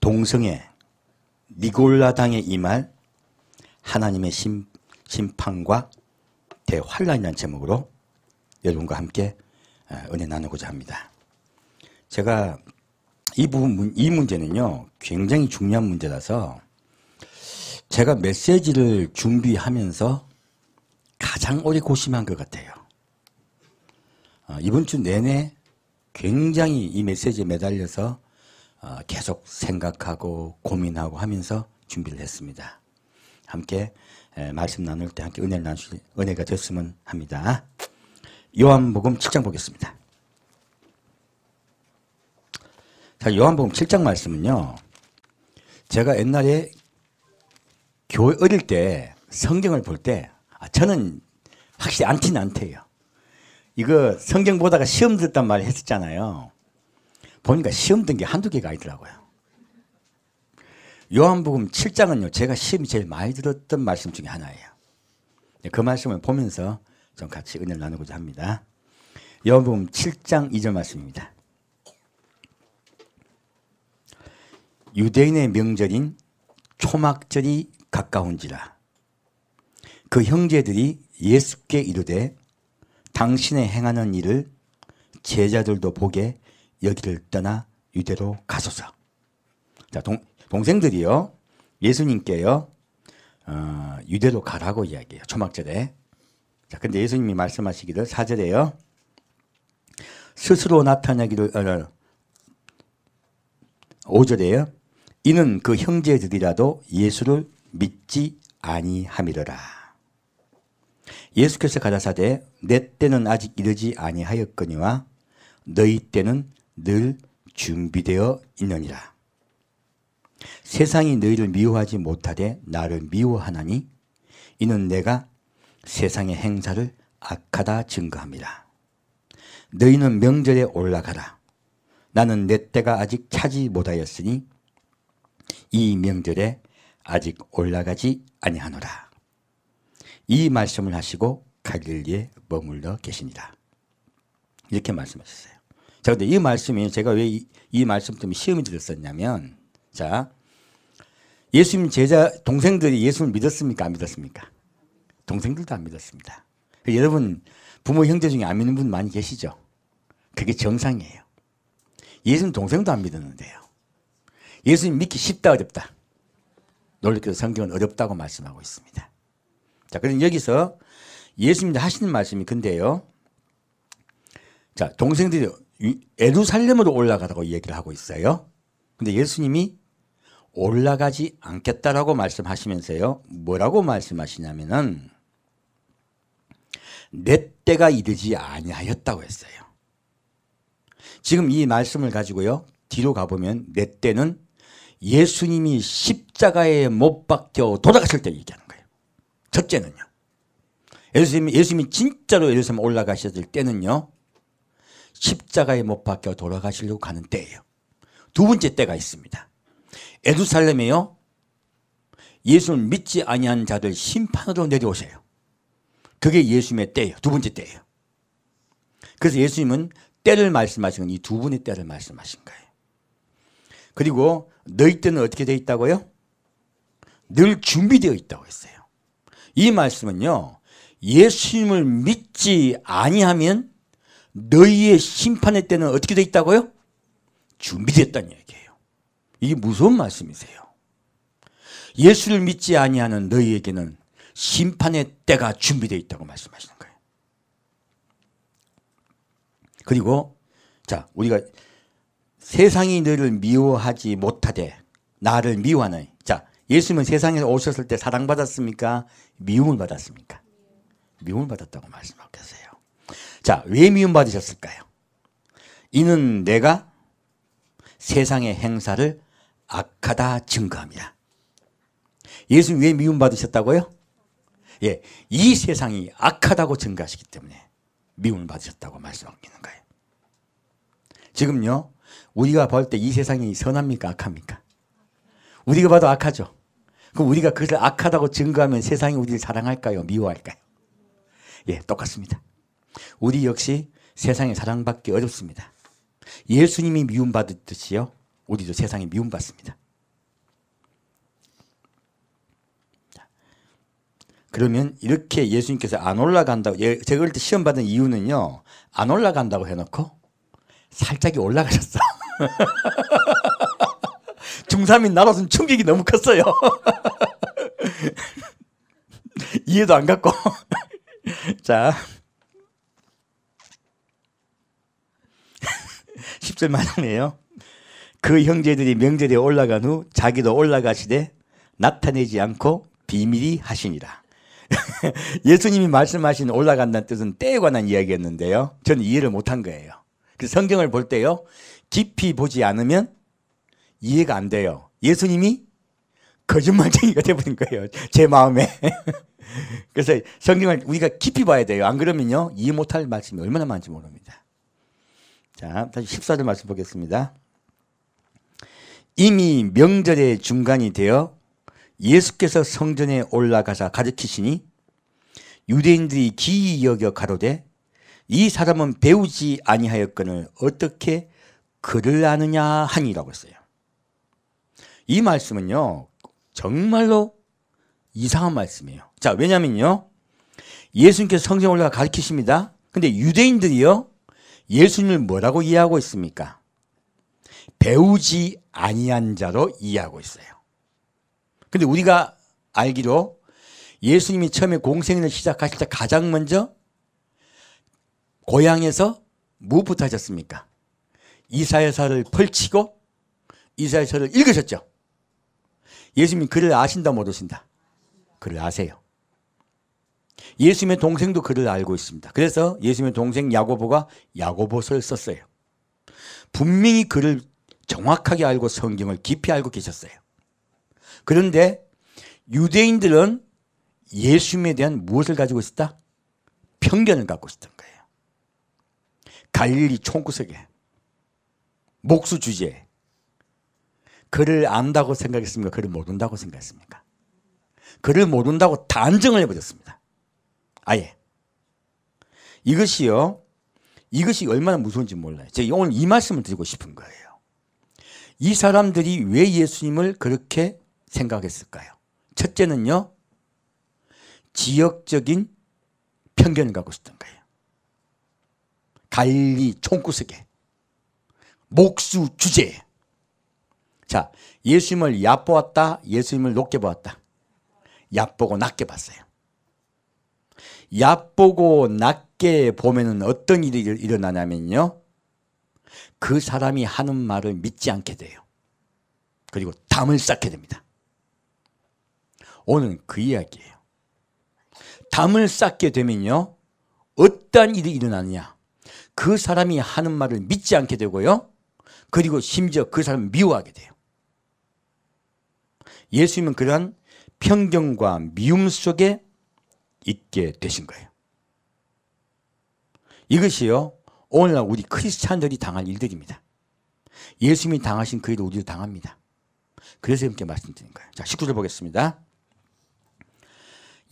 동성애 니골라당에 임할 하나님의 심판과 대환란이라는 제목으로 여러분과 함께 은혜 나누고자 합니다. 제가 이 문제는요 굉장히 중요한 문제라서 제가 메시지를 준비하면서 가장 오래 고심한 것 같아요. 이번 주 내내 굉장히 이 메시지에 매달려서 계속 생각하고 고민하고 하면서 준비를 했습니다. 함께 말씀 나눌 때 함께 은혜가 됐으면 합니다. 요한복음 7장 보겠습니다. 자, 요한복음 7장 말씀은요, 제가 옛날에 교회 어릴 때 성경을 볼 때 저는 확실히 안티는 안태예요. 이거 성경 보다가 시험 들었단 말 했었잖아요. 보니까 시험 든 게 한두 개가 아니더라고요. 요한복음 7장은요 제가 시험이 제일 많이 들었던 말씀 중에 하나예요. 그 말씀을 보면서 좀 같이 은혜를 나누고자 합니다. 요한복음 7장 2절 말씀입니다. 유대인의 명절인 초막절이 가까운지라 그 형제들이 예수께 이르되 당신의 행하는 일을 제자들도 보게 여기를 떠나 유대로 가소서. 자, 동생들이요 예수님께요 유대로 가라고 이야기해요. 초막절에. 자, 근데 예수님이 말씀하시기를 4절에요 스스로 나타나기를 5절에요 이는 그 형제들이라도 예수를 믿지 아니함이러라. 예수께서 가라사대 내 때는 아직 이르지 아니하였거니와 너희 때는 늘 준비되어 있느니라. 세상이 너희를 미워하지 못하되 나를 미워하나니 이는 내가 세상의 행사를 악하다 증거함이라. 너희는 명절에 올라가라. 나는 내 때가 아직 차지 못하였으니 이 명절에 아직 올라가지 아니하노라. 이 말씀을 하시고 갈릴리에 머물러 계시니라. 이렇게 말씀하셨어요. 자, 근데 이 말씀이 제가 왜 이 말씀 때문에 시험이 들었었냐면, 자, 예수님 제자 동생들이 예수를 믿었습니까? 안 믿었습니까? 동생들도 안 믿었습니다. 여러분 부모 형제 중에 안 믿는 분 많이 계시죠? 그게 정상이에요. 예수님 동생도 안 믿었는데요. 예수님 믿기 쉽다 어렵다? 놀랍게도 성경은 어렵다고 말씀하고 있습니다. 자, 그럼 여기서 예수님이 하시는 말씀이 근데요. 자, 동생들이 예루살렘으로 올라가라고 얘기를 하고 있어요. 근데 예수님이 올라가지 않겠다라고 말씀하시면서요. 뭐라고 말씀하시냐면은 내 때가 이르지 아니하였다고 했어요. 지금 이 말씀을 가지고요. 뒤로 가보면 내 때는 예수님이 십자가에 못 박혀 돌아가실 때 얘기하는 거예요. 첫째는요. 예수님이 진짜로 예루살렘 올라가셨을 때는요. 십자가에 못 박혀 돌아가시려고 가는 때예요. 두 번째 때가 있습니다. 예루살렘에요. 예수를 믿지 아니한 자들 심판으로 내려오세요. 그게 예수님의 때예요. 두 번째 때예요. 그래서 예수님은 때를 말씀하신 건 이 두 분의 때를 말씀하신 거예요. 그리고 너희 때는 어떻게 되어 있다고요? 늘 준비되어 있다고 했어요. 이 말씀은요. 예수님을 믿지 아니하면 너희의 심판의 때는 어떻게 되어 있다고요? 준비됐다는 얘기예요. 이게 무서운 말씀이세요. 예수를 믿지 아니하는 너희에게는 심판의 때가 준비되어 있다고 말씀하시는 거예요. 그리고 자, 우리가 세상이 너희를 미워하지 못하되 나를 미워하는. 자, 예수님은 세상에 오셨을 때 사랑받았습니까? 미움을 받았습니까? 미움을 받았다고 말씀하고 계세요. 자, 왜 미움 받으셨을까요? 이는 내가 세상의 행사를 악하다 증거함이라. 예수님 왜 미움 받으셨다고요? 예, 이 세상이 악하다고 증거하시기 때문에 미움을 받으셨다고 말씀하고 있는 거예요. 지금요, 우리가 볼 때 이 세상이 선합니까? 악합니까? 우리가 봐도 악하죠. 그럼 우리가 그것을 악하다고 증거하면 세상이 우리를 사랑할까요? 미워할까요? 예, 똑같습니다. 우리 역시 세상에 사랑받기 어렵습니다. 예수님이 미움받았듯이요, 우리도 세상에 미움받습니다. 그러면 이렇게 예수님께서 안 올라간다고, 제가 그럴 때 시험 받은 이유는요, 안 올라간다고 해놓고 살짝이 올라가셨어. 중3인 나로서는 충격이 너무 컸어요. 이해도 안 갔고. 자, 10절 말씀이에요. 그 형제들이 명절에 올라간 후 자기도 올라가시되 나타내지 않고 비밀히 하시니라. 예수님이 말씀하신 올라간다는 뜻은 때에 관한 이야기였는데요. 저는 이해를 못한 거예요. 그래서 성경을 볼 때요, 깊이 보지 않으면 이해가 안 돼요. 예수님이 거짓말쟁이가 돼버린 거예요, 제 마음에. 그래서 성경을 우리가 깊이 봐야 돼요. 안 그러면요, 이해 못할 말씀이 얼마나 많은지 모릅니다. 자, 다시 14절 말씀 보겠습니다. 이미 명절의 중간이 되어 예수께서 성전에 올라가사 가르치시니 유대인들이 기이 여겨 가로되 이 사람은 배우지 아니하였거늘 어떻게 그를 아느냐 하니라고 했어요. 이 말씀은요, 정말로 이상한 말씀이에요. 자, 왜냐면요, 예수님께서 성전에 올라가 가르치십니다. 근데 유대인들이요, 예수님을 뭐라고 이해하고 있습니까? 배우지 아니한 자로 이해하고 있어요. 근데 우리가 알기로 예수님이 처음에 공생애를 시작하실 때 가장 먼저 고향에서 무엇부터 하셨습니까? 이사야서를 펼치고 이사야서를 읽으셨죠. 예수님이 그를 아신다 모르신다? 그를 아세요. 예수님의 동생도 그를 알고 있습니다. 그래서 예수님의 동생 야고보가 야고보서를 썼어요. 분명히 그를 정확하게 알고 성경을 깊이 알고 계셨어요. 그런데 유대인들은 예수님에 대한 무엇을 가지고 있었다? 편견을 갖고 있었던 거예요. 갈릴리 총구석에, 목수 주제에 그를 안다고 생각했습니까? 그를 모른다고 생각했습니까? 그를 모른다고 단정을 해버렸습니다. 아예. 이것이 얼마나 무서운지 몰라요. 제가 오늘 이 말씀을 드리고 싶은 거예요. 이 사람들이 왜 예수님을 그렇게 생각했을까요? 첫째는요, 지역적인 편견을 갖고 있었던 거예요. 갈릴리 총구석에, 목수 주제에. 자, 예수님을 얕보았다, 예수님을 높게 보았다. 얕보고 낮게 봤어요. 얕보고 낮게 보면은 어떤 일이 일어나냐면요, 그 사람이 하는 말을 믿지 않게 돼요. 그리고 담을 쌓게 됩니다. 오늘은 그 이야기예요. 담을 쌓게 되면요, 어떠한 일이 일어나느냐, 그 사람이 하는 말을 믿지 않게 되고요, 그리고 심지어 그 사람을 미워하게 돼요. 예수님은 그러한 편견과 미움 속에 있게 되신 거예요. 이것이요, 오늘날 우리 크리스찬들이 당할 일들입니다. 예수님이 당하신 그 일을 우리도 당합니다. 그래서 이렇게 말씀드린 거예요. 자, 19절 보겠습니다.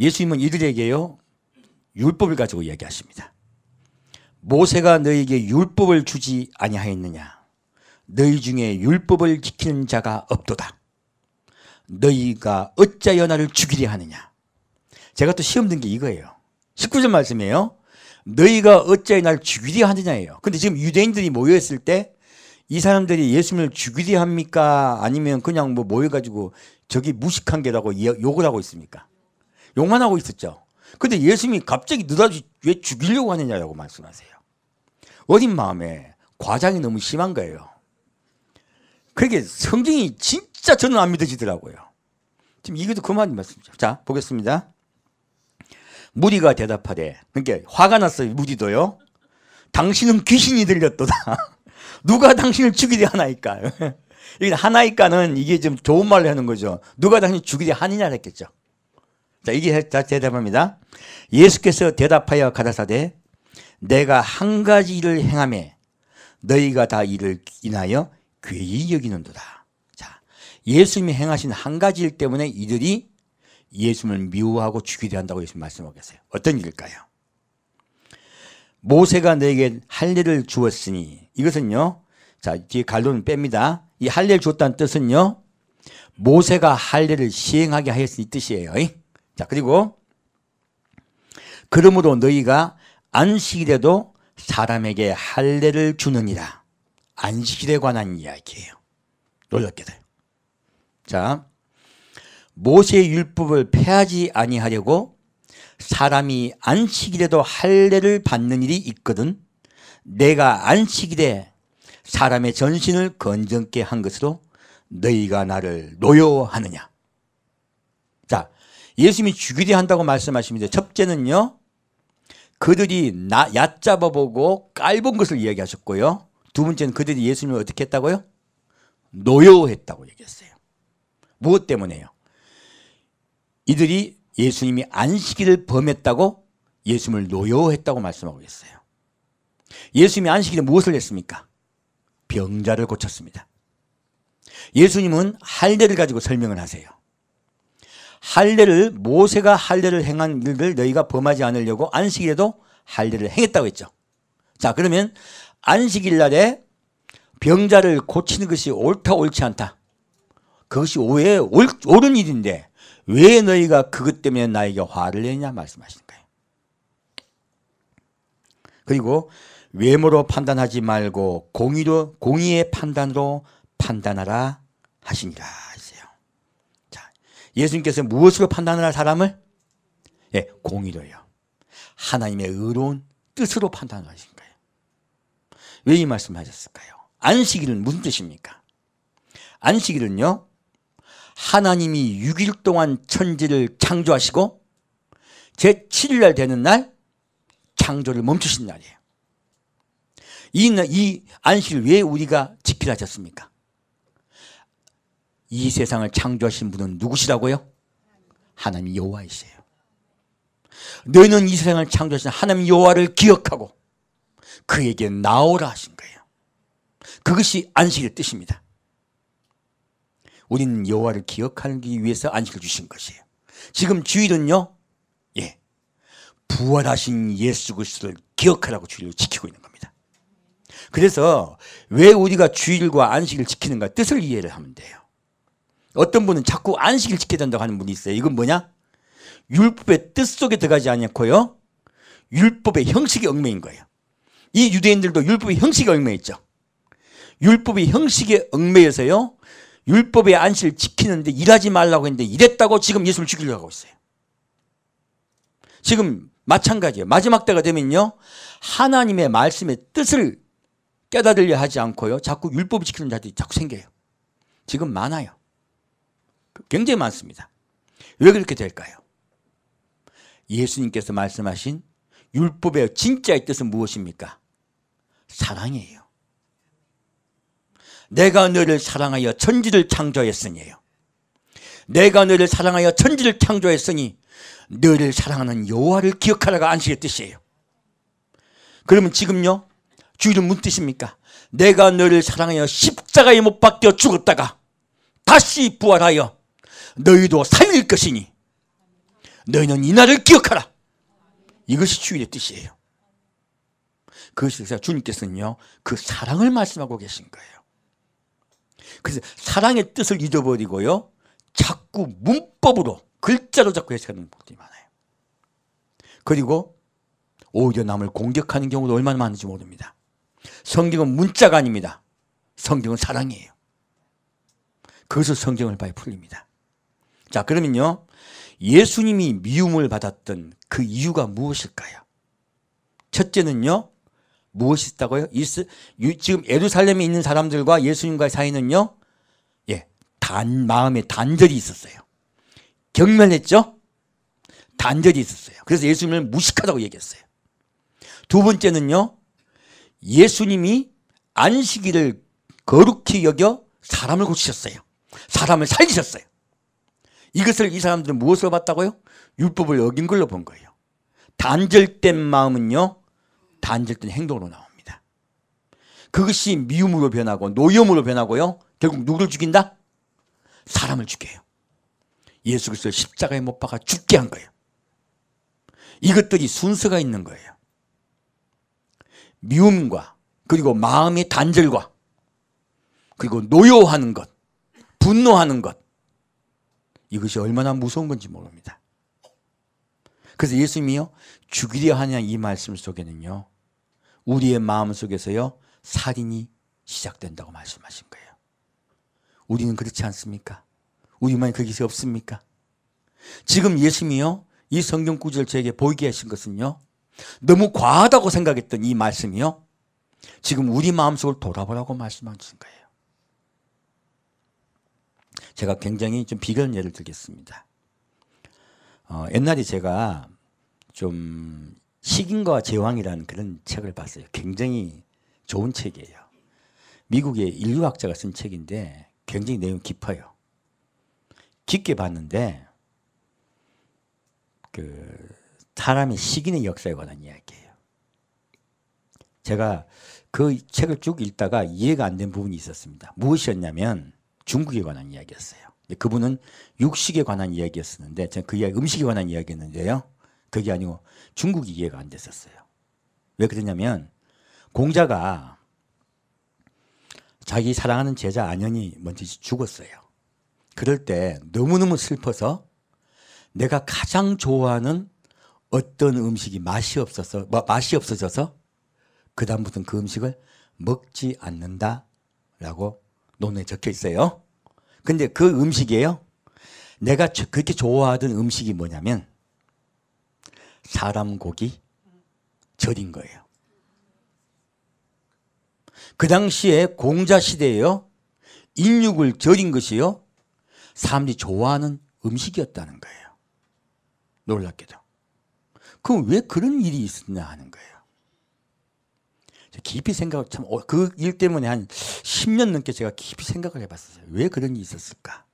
예수님은 이들에게요, 율법을 가지고 이야기하십니다. 모세가 너희에게 율법을 주지 아니하였느냐? 너희 중에 율법을 지키는 자가 없도다. 너희가 어찌하여 나를 죽이려 하느냐? 제가 또 시험 든 게 이거예요. 19절 말씀이에요. 너희가 어찌하여 나를 죽이려 하느냐예요. 근데 지금 유대인들이 모여있을 때 이 사람들이 예수님을 죽이려 합니까? 아니면 그냥 뭐 모여가지고 저기 무식한 게라고 욕을 하고 있습니까? 욕만 하고 있었죠. 근데 예수님이 갑자기 너희들 왜 죽이려고 하느냐라고 말씀하세요. 어린 마음에 과장이 너무 심한 거예요. 그러게 성경이 진짜 저는 안 믿어지더라고요. 지금 이것도 그만 말씀이죠. 자, 보겠습니다. 무리가 대답하되, 그러니까 화가 났어요. 무리도요. 당신은 귀신이 들렸도다. 누가 당신을 죽이려 하나이까? 이게 하나이까는 이게 좀 좋은 말로 하는 거죠. 누가 당신을 죽이려 하느냐 했겠죠. 자, 이게 대답합니다. 예수께서 대답하여 가라사대 내가 한 가지 일을 행하매 너희가 다 이를 인하여 괴히 여기는도다. 자, 예수님이 행하신 한 가지 일 때문에 이들이 예수님을 미워하고 죽이려 한다고 예수님 말씀하고 계세요. 어떤 일일까요? 모세가 너에게 할례를 주었으니, 이것은요, 자, 뒤에 갈로는 뺍니다. 이 할례를 줬다는 뜻은요, 모세가 할례를 시행하게 하였으니 뜻이에요. 자, 그리고 그러므로 너희가 안식일에도 사람에게 할례를 주느니라. 안식일에 관한 이야기예요. 놀랍게도. 자, 모세의 율법을 폐하지 아니하려고 사람이 안식일에도 할례를 받는 일이 있거든 내가 안식일에 사람의 전신을 건전케 한 것으로 너희가 나를 노여워하느냐. 자, 예수님이 주기도회 한다고 말씀하십니다. 첫째는요, 그들이 얕잡아보고 깔본 것을 이야기하셨고요. 두 번째는 그들이 예수님을 어떻게 했다고요? 노여워했다고 얘기했어요. 무엇 때문에요? 이들이 예수님이 안식일을 범했다고 예수님을 노여워했다고 말씀하고 있어요. 예수님이 안식일에 무엇을 했습니까? 병자를 고쳤습니다. 예수님은 할례를 가지고 설명을 하세요. 할례를, 모세가 할례를 행한 일을 너희가 범하지 않으려고 안식일에도 할례를 행했다고 했죠. 자, 그러면 안식일 날에 병자를 고치는 것이 옳다 옳지 않다, 그것이 왜 옳은 일인데 왜 너희가 그것 때문에 나에게 화를 내냐 말씀하시는 거예요. 그리고 외모로 판단하지 말고 공의의 판단으로 판단하라 하시니라 했어요. 자, 예수님께서 무엇으로 판단하라 사람을? 예, 공의로요. 하나님의 의로운 뜻으로 판단하신 거예요. 왜 이 말씀을 하셨을까요? 안식일은 무슨 뜻입니까? 안식일은요, 하나님이 6일 동안 천지를 창조하시고 제7일 날 되는 날 창조를 멈추신 날이에요. 이 안식일 왜 우리가 지키라 하셨습니까? 이 세상을 창조하신 분은 누구시라고요? 하나님 여호와이세요. 너희는 이 세상을 창조하신 하나님 여호와를 기억하고 그에게 나오라 하신 거예요. 그것이 안식일의 뜻입니다. 우리는 여호와를 기억하기 위해서 안식을 주신 것이에요. 지금 주일은요, 예, 부활하신 예수 그리스도를 기억하라고 주일을 지키고 있는 겁니다. 그래서 왜 우리가 주일과 안식을 지키는가 뜻을 이해를 하면 돼요. 어떤 분은 자꾸 안식일 지켜야 된다고 하는 분이 있어요. 이건 뭐냐? 율법의 뜻 속에 들어가지 않고요, 율법의 형식에 얽매인 거예요. 이 유대인들도 율법의 형식에 얽매였죠. 율법의 형식에 얽매여서요, 율법의 안식을 지키는데 일하지 말라고 했는데 이랬다고 지금 예수를 죽이려고 하고 있어요. 지금 마찬가지예요. 마지막 때가 되면요, 하나님의 말씀의 뜻을 깨달으려 하지 않고요, 자꾸 율법을 지키는 자들이 자꾸 생겨요. 지금 많아요. 굉장히 많습니다. 왜 그렇게 될까요? 예수님께서 말씀하신 율법의 진짜의 뜻은 무엇입니까? 사랑이에요. 내가 너를 사랑하여 천지를 창조했으니요. 내가 너를 사랑하여 천지를 창조했으니 너를 사랑하는 여호와를 기억하라가 안식의 뜻이에요. 그러면 지금요, 주일은 무슨 뜻입니까? 내가 너를 사랑하여 십자가에 못 박혀 죽었다가 다시 부활하여 너희도 살릴 것이니 너희는 이날을 기억하라. 이것이 주일의 뜻이에요. 그것에서 주님께서는요, 그 사랑을 말씀하고 계신 거예요. 그래서 사랑의 뜻을 잊어버리고요, 자꾸 문법으로 글자로 자꾸 해석하는 분들이 많아요. 그리고 오히려 남을 공격하는 경우도 얼마나 많은지 모릅니다. 성경은 문자가 아닙니다. 성경은 사랑이에요. 그것을 성경을 봐야 풀립니다. 자, 그러면요, 예수님이 미움을 받았던 그 이유가 무엇일까요? 첫째는요, 무엇이 있다고요? 지금 예루살렘에 있는 사람들과 예수님과의 사이는요, 예, 마음에 단절이 있었어요. 경멸했죠? 단절이 있었어요. 그래서 예수님을 무식하다고 얘기했어요. 두 번째는요, 예수님이 안식일을 거룩히 여겨 사람을 고치셨어요. 사람을 살리셨어요. 이것을 이 사람들은 무엇으로 봤다고요? 율법을 어긴 걸로 본 거예요. 단절된 마음은요, 단절된 행동으로 나옵니다. 그것이 미움으로 변하고 노염으로 변하고요, 결국 누구를 죽인다? 사람을 죽여요. 예수 그리스도를 십자가에 못 박아 죽게 한 거예요. 이것들이 순서가 있는 거예요. 미움과 그리고 마음의 단절과 그리고 노여워하는 것, 분노하는 것, 이것이 얼마나 무서운 건지 모릅니다. 그래서 예수님이요 죽이려 하냐 이 말씀 속에는요 우리의 마음 속에서요 살인이 시작된다고 말씀하신 거예요. 우리는 그렇지 않습니까? 우리만 그게 없습니까? 지금 예수님이요 이 성경 구절을 저에게 보이게 하신 것은요 너무 과하다고 생각했던 이 말씀이요 지금 우리 마음속을 돌아보라고 말씀하신 거예요. 제가 굉장히 좀 비교한 예를 들겠습니다. 옛날에 제가 좀 식인과 제왕이라는 그런 책을 봤어요. 굉장히 좋은 책이에요. 미국의 인류학자가 쓴 책인데 굉장히 내용 깊어요. 깊게 봤는데 사람의 식인의 역사에 관한 이야기예요. 제가 그 책을 쭉 읽다가 이해가 안 된 부분이 있었습니다. 무엇이었냐면 중국에 관한 이야기였어요. 그분은 육식에 관한 이야기였었는데 저는 그 이야기 음식에 관한 이야기였는데요. 그게 아니고 중국이 이해가 안 됐었어요. 왜 그러냐면 공자가 자기 사랑하는 제자 안현이 먼저 죽었어요. 그럴 때 너무너무 슬퍼서 내가 가장 좋아하는 어떤 음식이 맛이 없어져서 그 다음부터는 그 음식을 먹지 않는다라고 논문에 적혀 있어요. 근데 그 음식이에요. 내가 그렇게 좋아하던 음식이 뭐냐면 사람 고기 절인 거예요. 그 당시에 공자 시대에요. 인육을 절인 것이요. 사람들이 좋아하는 음식이었다는 거예요. 놀랍게도. 그럼 왜 그런 일이 있었나 하는 거예요. 깊이 생각, 참, 그 일 때문에 한 10년 넘게 제가 깊이 생각을 해봤어요. 왜 그런 일이 있었을까?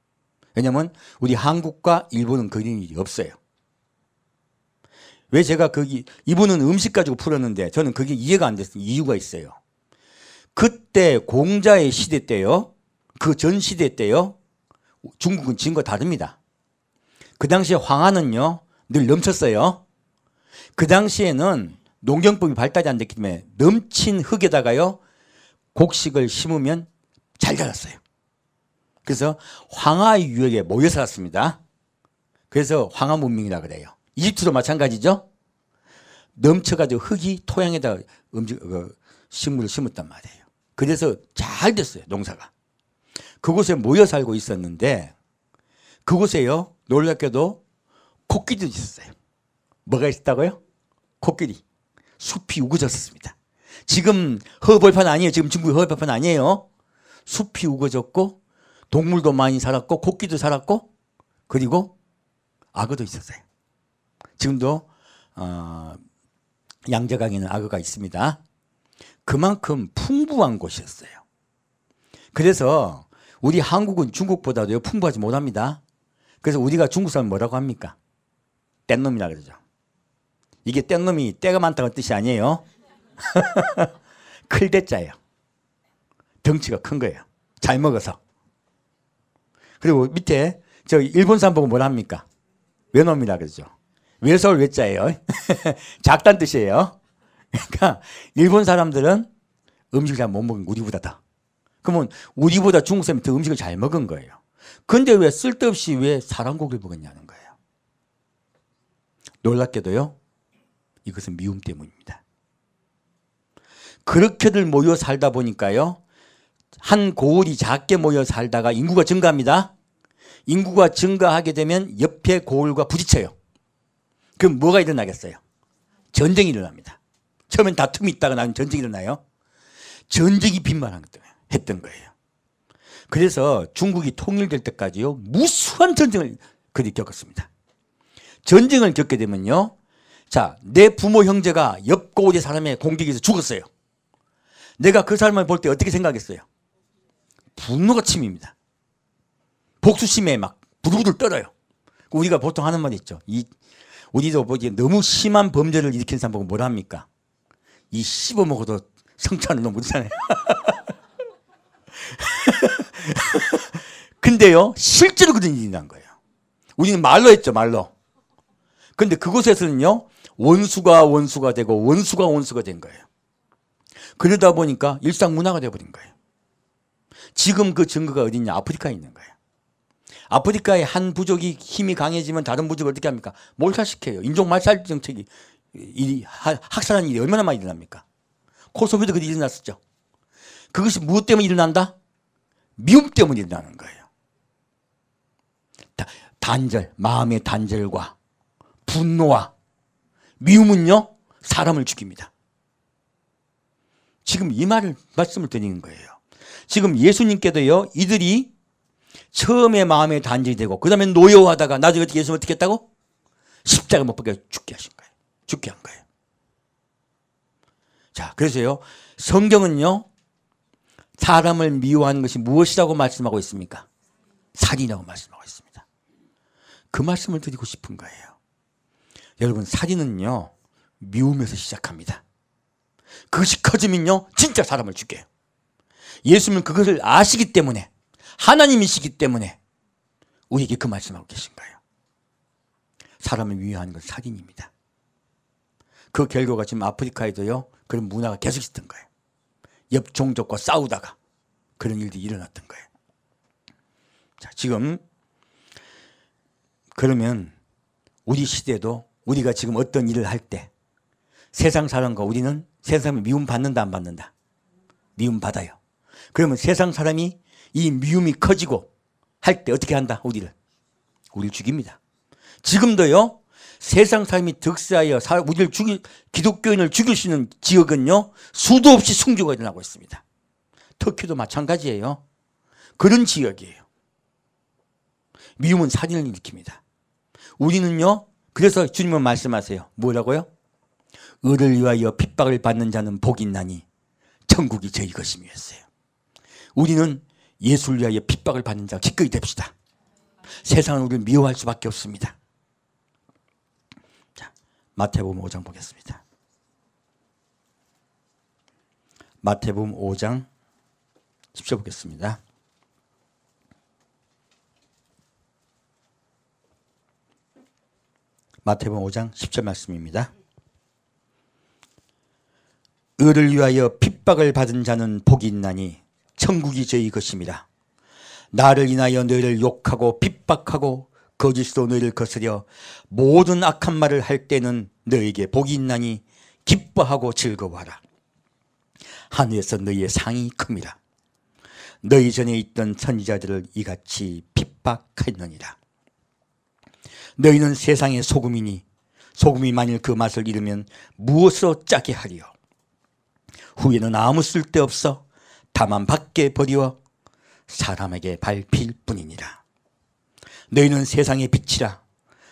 왜냐면 우리 한국과 일본은 그런 일이 없어요. 왜 제가 이분은 음식 가지고 풀었는데 저는 그게 이해가 안 됐어요. 이유가 있어요. 그때 공자의 시대 때요. 그 전 시대 때요. 중국은 지금과 다릅니다. 그 당시에 황하는요. 늘 넘쳤어요. 그 당시에는 농경법이 발달이 안 됐기 때문에 넘친 흙에다가요. 곡식을 심으면 잘 자랐어요. 그래서 황하의 유역에 모여 살았습니다. 그래서 황하 문명이라 그래요. 이집트도 마찬가지죠. 넘쳐가지고 흙이 토양에다 식물을 심었단 말이에요. 그래서 잘 됐어요. 농사가. 그곳에 모여 살고 있었는데 그곳에요. 놀랍게도 코끼리도 있었어요. 뭐가 있었다고요? 코끼리. 숲이 우거졌습니다. 지금 허벌판 아니에요. 지금 중국이 허벌판 아니에요. 숲이 우거졌고 동물도 많이 살았고 코끼리도 살았고 그리고 악어도 있었어요. 지금도 양재강에는 악어가 있습니다. 그만큼 풍부한 곳이었어요. 그래서 우리 한국은 중국보다도 풍부하지 못합니다. 그래서 우리가 중국 사람 뭐라고 합니까? 뗏놈이라 그러죠. 이게 뗏놈이 때가 많다는 뜻이 아니에요. 클 대자예요. 덩치가 큰 거예요. 잘 먹어서. 그리고 밑에 저 일본 사람 보고 뭐라 합니까? 외놈이라 그러죠. 외서울 외자예요. 작다는 뜻이에요. 그러니까 일본 사람들은 음식을 잘 못 먹은 우리보다 더. 그러면 우리보다 중국 사람이 더 음식을 잘 먹은 거예요. 근데 왜 쓸데없이 왜 사람 고기를 먹었냐는 거예요. 놀랍게도요. 이것은 미움 때문입니다. 그렇게들 모여 살다 보니까요. 한 고을이 작게 모여 살다가 인구가 증가합니다. 인구가 증가하게 되면 옆에 고을과 부딪혀요. 그럼 뭐가 일어나겠어요? 전쟁이 일어납니다. 처음엔 다툼이 있다가 나중에 전쟁이 일어나요. 전쟁이 빈번했던 거예요. 그래서 중국이 통일될 때까지요. 무수한 전쟁을 그들이 겪었습니다. 전쟁을 겪게 되면요. 자, 내 부모 형제가 옆 고을의 사람의 공격에서 죽었어요. 내가 그 사람을 볼 때 어떻게 생각했어요? 분노가 침입니다. 복수심에 막 부들부들 떨어요. 우리가 보통 하는 말이 있죠. 우리도 보기에 너무 심한 범죄를 일으킨 사람 보고 뭐라 합니까? 이 씹어먹어도 성찬을 너무 못하네. 근데요, 실제로 그런 일이 난 거예요. 우리는 말로 했죠, 말로. 근데 그곳에서는요, 원수가 되고 원수가 된 거예요. 그러다 보니까 일상 문화가 되어버린 거예요. 지금 그 증거가 어디냐? 아프리카에 있는 거예요. 아프리카의 한 부족이 힘이 강해지면 다른 부족을 어떻게 합니까? 몰살시켜요. 인종 말살 정책이 학살하는 일이 얼마나 많이 일어납니까? 코소비도 그렇게 일어났었죠. 그것이 무엇 때문에 일어난다? 미움 때문에 일어나는 거예요. 단절, 마음의 단절과 분노와 미움은요 사람을 죽입니다. 지금 이 말씀을 드리는 거예요. 지금 예수님께도요 이들이 처음에 마음의 단절이 되고 그 다음에 노여워하다가 나중에 예수님 어떻게 했다고? 십자가 못 박혀 죽게 하신 거예요. 죽게 한 거예요. 자, 그래서요 성경은요 사람을 미워하는 것이 무엇이라고 말씀하고 있습니까? 살인이라고 말씀하고 있습니다. 그 말씀을 드리고 싶은 거예요. 여러분 살인은요 미움에서 시작합니다. 그것이 커지면요 진짜 사람을 죽여요. 예수님은 그것을 아시기 때문에 하나님이시기 때문에 우리에게 그 말씀하고 계신 거예요. 사람을 미워하는 건 살인입니다. 그 결과가 지금 아프리카에도요 그런 문화가 계속 있었던 거예요. 옆 종족과 싸우다가 그런 일들이 일어났던 거예요. 자, 지금 그러면 우리 시대도 우리가 지금 어떤 일을 할 때 세상 사람과 우리는 세상 사람이 미움 받는다 안 받는다? 미움 받아요. 그러면 세상 사람이 이 미움이 커지고 할 때 어떻게 한다? 우리를 죽입니다. 지금도요 세상 사람이 득세하여 우리를 기독교인을 죽일 수 있는 지역은요 수도 없이 순교가 일어나고 있습니다. 터키도 마찬가지예요. 그런 지역이에요. 미움은 살인을 일으킵니다. 우리는요 그래서 주님은 말씀하세요. 뭐라고요? 의를 위하여 핍박을 받는 자는 복이 있나니 천국이 저희 것임이 했어요. 우리는 예수를 위하여 핍박을 받는 자가 기꺼이 됩시다. 세상은 우리를 미워할 수밖에 없습니다. 자, 마태복음 5장 보겠습니다. 마태복음 5장 10절 보겠습니다. 마태복음 5장 10절 말씀입니다. 의를 위하여 핍박을 받은 자는 복이 있나니 천국이 저희 것임이라. 나를 인하여 너희를 욕하고 핍박하고 거짓으로 너희를 거스려 모든 악한 말을 할 때는 너희에게 복이 있나니 기뻐하고 즐거워하라. 하늘에서 너희의 상이 큽니다. 너희 전에 있던 선지자들을 이같이 핍박하였느니라. 너희는 세상의 소금이니 소금이 만일 그 맛을 잃으면 무엇으로 짜게 하리요? 후에는 아무 쓸데없어 다만 밖에 버리워 사람에게 밟힐 뿐이니라. 너희는 세상의 빛이라.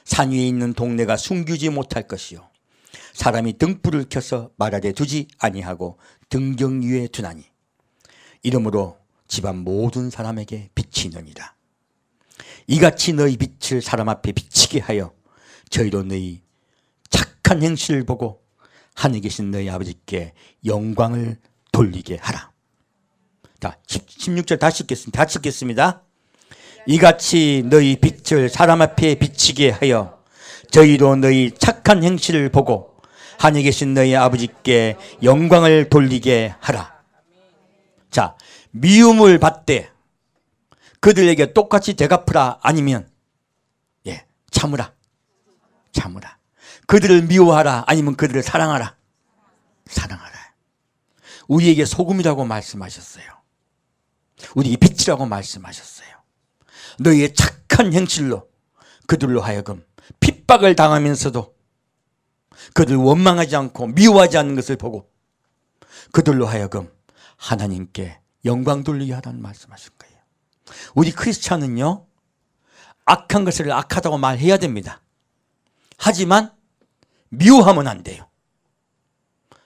산 위에 있는 동네가 숨기지 못할 것이요 사람이 등불을 켜서 마라에 두지 아니하고 등경 위에 두나니 이러므로 집안 모든 사람에게 빛이 있느니라. 이같이 너희 빛을 사람 앞에 비치게 하여 저희로 너희 착한 행실을 보고 하늘에 계신 너희 아버지께 영광을 돌리게 하라. 자, 16절 다시 읽겠습니다. 이같이 너희 빛을 사람 앞에 비치게 하여 저희로 너희 착한 행실을 보고 하늘에 계신 너희 아버지께 영광을 돌리게 하라. 자, 미움을 받되 그들에게 똑같이 대갚으라 아니면 참으라. 그들을 미워하라 아니면 그들을 사랑하라. 우리에게 소금이라고 말씀하셨어요. 우리에게 빛이라고 말씀하셨어요. 너희의 착한 행실로 그들로 하여금 핍박을 당하면서도 그들 원망하지 않고 미워하지 않는 것을 보고 그들로 하여금 하나님께 영광 돌리게 하라는 말씀하신 거예요. 우리 크리스찬은요 악한 것을 악하다고 말해야 됩니다. 하지만 미워하면 안 돼요.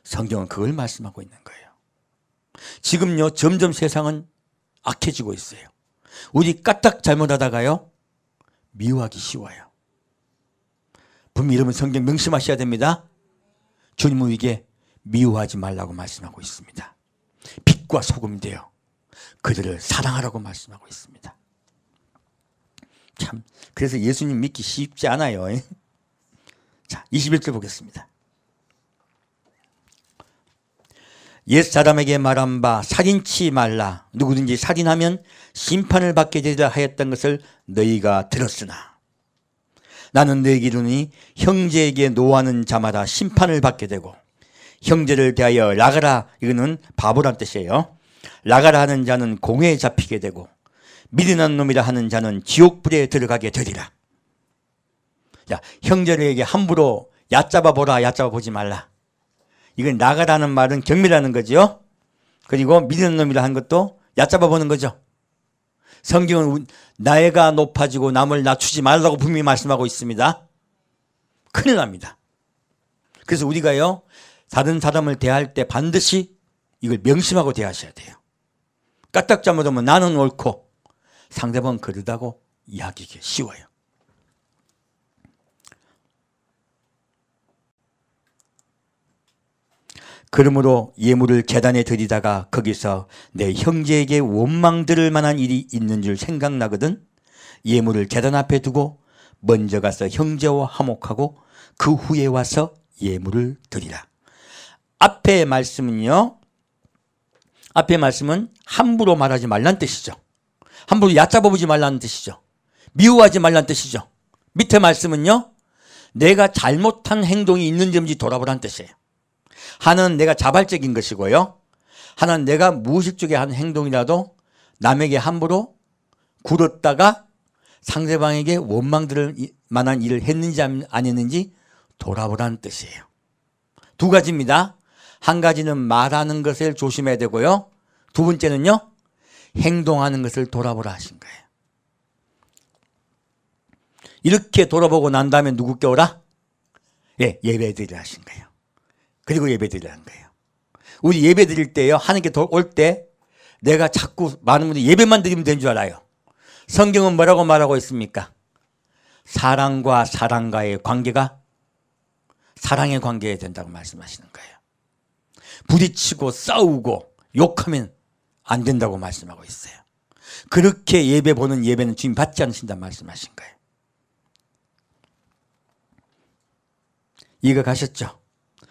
성경은 그걸 말씀하고 있는 거예요. 지금요 점점 세상은 악해지고 있어요. 우리 까딱 잘못하다가요 미워하기 쉬워요. 분명히 여러분 성경 명심하셔야 됩니다. 주님은 우리에게 미워하지 말라고 말씀하고 있습니다. 빛과 소금이 되어 그들을 사랑하라고 말씀하고 있습니다. 참 그래서 예수님 믿기 쉽지 않아요. 자, 21절 보겠습니다. 옛사람에게 말한 바 살인치 말라. 누구든지 살인하면 심판을 받게 되리라 하였던 것을 너희가 들었으나 나는 너희에게 이르노니 형제에게 노하는 자마다 심판을 받게 되고 형제를 대하여 락하라, 이거는 바보란 뜻이에요. 락하라 하는 자는 공회에 잡히게 되고 미련한 놈이라 하는 자는 지옥불에 들어가게 되리라. 자, 형제에게 함부로 얕잡아 보라, 얕잡아 보지 말라. 이건 락하라는 말은 경멸하는 거죠. 그리고 미련한 놈이라 하는 것도 얕잡아 보는 거죠. 성경은 나이가 높아지고 남을 낮추지 말라고 분명히 말씀하고 있습니다. 큰일 납니다. 그래서 우리가요, 다른 사람을 대할 때 반드시 이걸 명심하고 대하셔야 돼요. 까딱 잘못하면 나는 옳고 상대방은 그러다고 이야기하기 쉬워요. 그러므로 예물을 제단에 드리다가 거기서 내 형제에게 원망 들을 만한 일이 있는 줄 생각나거든 예물을 제단 앞에 두고 먼저 가서 형제와 화목하고 그 후에 와서 예물을 드리라. 앞에 말씀은요, 앞에 말씀은 함부로 말하지 말란 뜻이죠. 함부로 얕잡아 보지 말라는 뜻이죠. 미워하지 말란 뜻이죠. 밑에 말씀은요, 내가 잘못한 행동이 있는지 없는지 돌아보라는 뜻이에요. 하나는 내가 자발적인 것이고요, 하나는 내가 무의식적에 한 행동이라도 남에게 함부로 굴었다가 상대방에게 원망 들을 만한 일을 했는지 안 했는지 돌아보라는 뜻이에요. 두 가지입니다. 한 가지는 말하는 것을 조심해야 되고요, 두 번째는요, 행동하는 것을 돌아보라 하신 거예요. 이렇게 돌아보고 난 다음에 누구께 오라? 예, 예배 드리라 하신 거예요. 그리고 예배 드리라는 거예요. 우리 예배 드릴 때요, 하나님께 올 때 내가 자꾸 많은 분들이 예배만 드리면 되는 줄 알아요. 성경은 뭐라고 말하고 있습니까? 사랑과 사랑과의 관계가 사랑의 관계가 된다고 말씀하시는 거예요. 부딪히고 싸우고 욕하면 안 된다고 말씀하고 있어요. 그렇게 예배 보는 예배는 주님 받지 않으신다고 말씀하신 거예요. 이해가 가셨죠?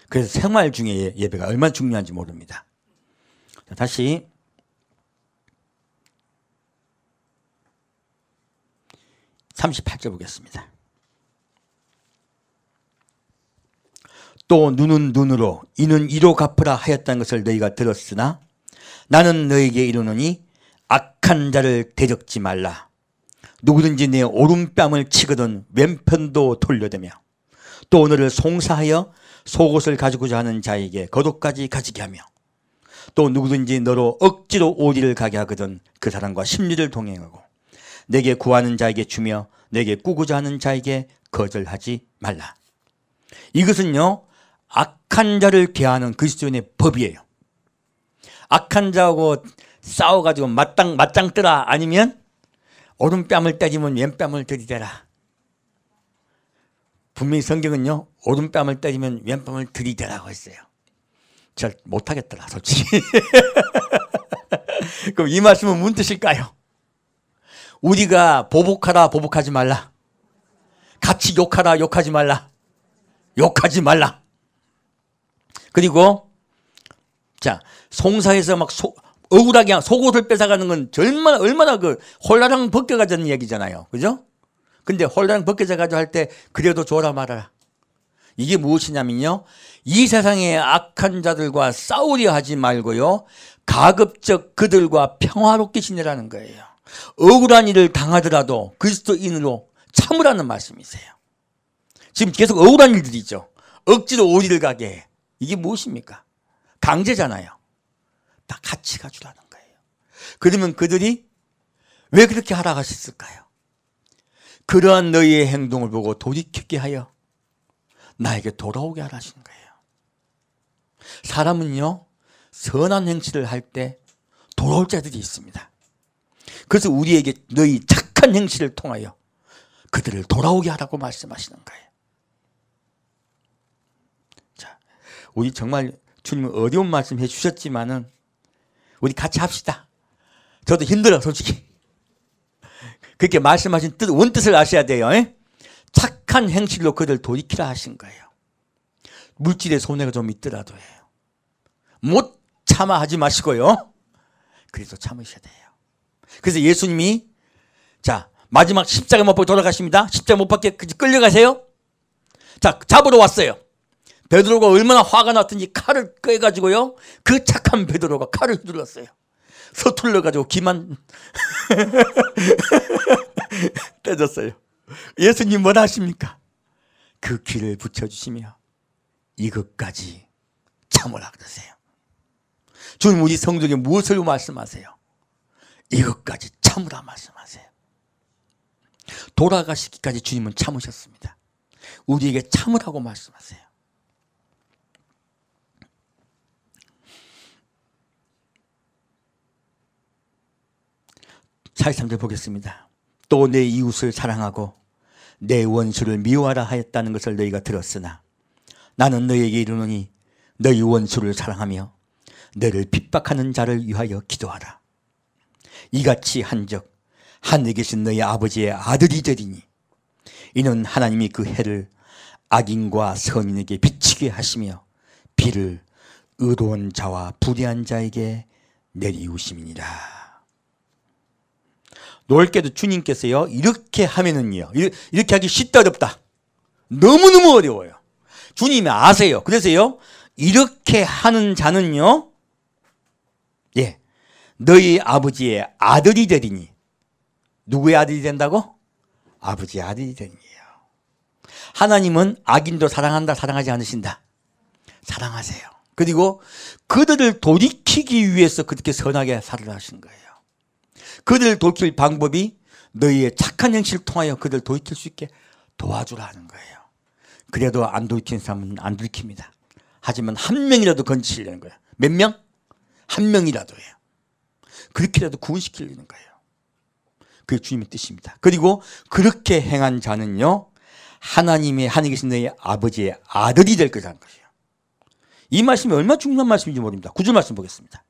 그래서 생활 중에 예배가 얼마나 중요한지 모릅니다. 자, 다시 38절 보겠습니다. 또 눈은 눈으로 이는 이로 갚으라 하였다는 것을 너희가 들었으나 나는 너희에게 이르노니 악한 자를 대적지 말라. 누구든지 내 오른뺨을 치거든 왼편도 돌려대며 또 너를 송사하여 속옷을 가지고자 하는 자에게 겉옷까지 가지게 하며 또 누구든지 너로 억지로 어디를 가게 하거든 그 사람과 심리를 동행하고 내게 구하는 자에게 주며 내게 꾸고자 하는 자에게 거절하지 말라. 이것은요, 악한 자를 대하는 그리스도인의 법이에요. 악한 자하고 싸워가지고 맞짱 뜨라, 아니면 오른뺨을 때리면 왼뺨을 들이대라. 분명히 성경은요, 오른뺨을 때리면 왼뺨을 들이대라고 했어요. 잘 못하겠더라, 솔직히. 그럼 이 말씀은 무슨 뜻일까요? 우리가 보복하라, 보복하지 말라. 같이 욕하라, 욕하지 말라. 욕하지 말라. 그리고 자, 송사에서 막 억울하게 속옷을 뺏어가는 건 얼마나 그 홀라당 벗겨가자는 얘기잖아요. 그죠? 근데 홀라당 벗겨져가지고 할 때 그래도 줘라 말아라. 이게 무엇이냐면요, 이 세상의 악한 자들과 싸우려 하지 말고요, 가급적 그들과 평화롭게 지내라는 거예요. 억울한 일을 당하더라도 그리스도인으로 참으라는 말씀이세요. 지금 계속 억울한 일들이죠. 억지로 어디를 가게 해. 이게 무엇입니까? 강제잖아요. 다 같이 가주라는 거예요. 그러면 그들이 왜 그렇게 하라 하셨을까요? 그러한 너희의 행동을 보고 돌이키게 하여 나에게 돌아오게 하라 하신 거예요. 사람은요, 선한 행실을 할 때 돌아올 자들이 있습니다. 그래서 우리에게 너희 착한 행실을 통하여 그들을 돌아오게 하라고 말씀하시는 거예요. 자, 우리 정말 주님은 어려운 말씀 해주셨지만은 우리 같이 합시다. 저도 힘들어, 솔직히. 그렇게 말씀하신 뜻, 원뜻을 아셔야 돼요. 착한 행실로 그들 돌이키라 하신 거예요. 물질에 손해가 좀 있더라도 해요. 못 참아 하지 마시고요. 그래서 참으셔야 돼요. 그래서 예수님이 자 마지막 십자가 못 박고 돌아가십니다. 십자가 못 박게 끌려가세요. 자 잡으러 왔어요. 베드로가 얼마나 화가 났든지 칼을 꺼가지고요. 그 착한 베드로가 칼을 휘둘렀어요. 서툴러가지고 기만 떼졌어요. 예수님 뭐라 하십니까? 그 귀를 붙여주시며 이것까지 참으라 그러세요. 주님 우리 성도에게 무엇을 말씀하세요? 이것까지 참으라 말씀하세요. 돌아가시기까지 주님은 참으셨습니다. 우리에게 참으라고 말씀하세요. (43절) 보겠습니다. 또 내 이웃을 사랑하고 내 원수를 미워하라 하였다는 것을 너희가 들었으나 나는 너희에게 이르노니 너희 원수를 사랑하며 너를 핍박하는 자를 위하여 기도하라. 이같이 한적 하늘에 계신 너희 아버지의 아들이 되리니 이는 하나님이 그 해를 악인과 선인에게 비치게 하시며 비를 의로운 자와 불의한 자에게 내리우심이니라. 놀랍게도 주님께서요 이렇게 하면은요 이렇게 하기 쉽다 어렵다? 너무너무 어려워요. 주님이 아세요. 그래서요 이렇게 하는 자는요 예 너희 아버지의 아들이 되리니. 누구의 아들이 된다고? 아버지의 아들이 되니요. 하나님은 악인도 사랑한다 사랑하지 않으신다? 사랑하세요. 그리고 그들을 돌이키기 위해서 그렇게 선하게 살으라 하신 거예요. 그들을 돌이킬 방법이 너희의 착한 행실을 통하여 그들을 돌이킬 수 있게 도와주라 하는 거예요. 그래도 안 돌이키는 사람은 안 돌이킵니다. 하지만 한 명이라도 건지시려는 거예요. 몇 명? 한 명이라도예요. 그렇게라도 구원시키려는 거예요. 그게 주님의 뜻입니다. 그리고 그렇게 행한 자는요 하나님의 하늘에 계신 너희 아버지의 아들이 될 거라는 것이에요. 이 말씀이 얼마나 중요한 말씀인지 모릅니다. 9절 말씀 보겠습니다.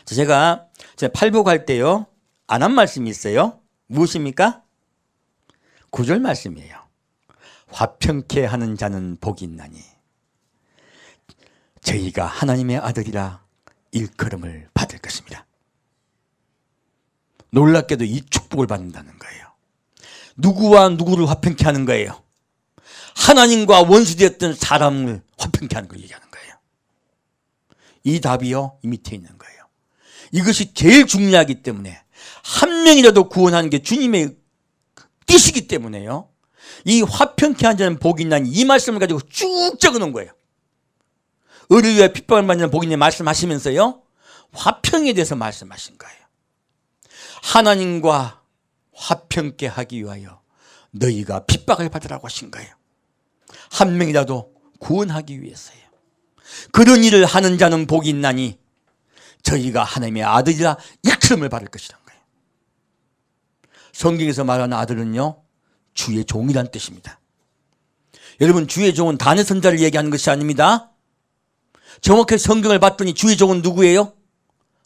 제가 팔복할 때요 안 한 말씀이 있어요. 무엇입니까? 9절 말씀이에요. 화평케 하는 자는 복이 있나니 저희가 하나님의 아들이라 일컬음을 받을 것입니다. 놀랍게도 이 축복을 받는다는 거예요. 누구와 누구를 화평케 하는 거예요? 하나님과 원수되었던 사람을 화평케 하는 걸 얘기하는 거예요. 이 답이요 이 밑에 있는 거예요. 이것이 제일 중요하기 때문에 한 명이라도 구원하는 게 주님의 뜻이기 때문에요. 이 화평케 하는 자는 복이 있나니 이 말씀을 가지고 쭉 적어놓은 거예요. 의를 위하여 핍박을 받는 복이 있나니 말씀하시면서요 화평에 대해서 말씀하신 거예요. 하나님과 화평케 하기 위하여 너희가 핍박을 받으라고 하신 거예요. 한 명이라도 구원하기 위해서요. 그런 일을 하는 자는 복이 있나니 저희가 하나님의 아들이라 일컬음을 받을 것이라는 거예요. 성경에서 말하는 아들은요 주의 종이란 뜻입니다. 여러분 주의 종은 단의 선자를 얘기하는 것이 아닙니다. 정확하게 성경을 봤더니 주의 종은 누구예요?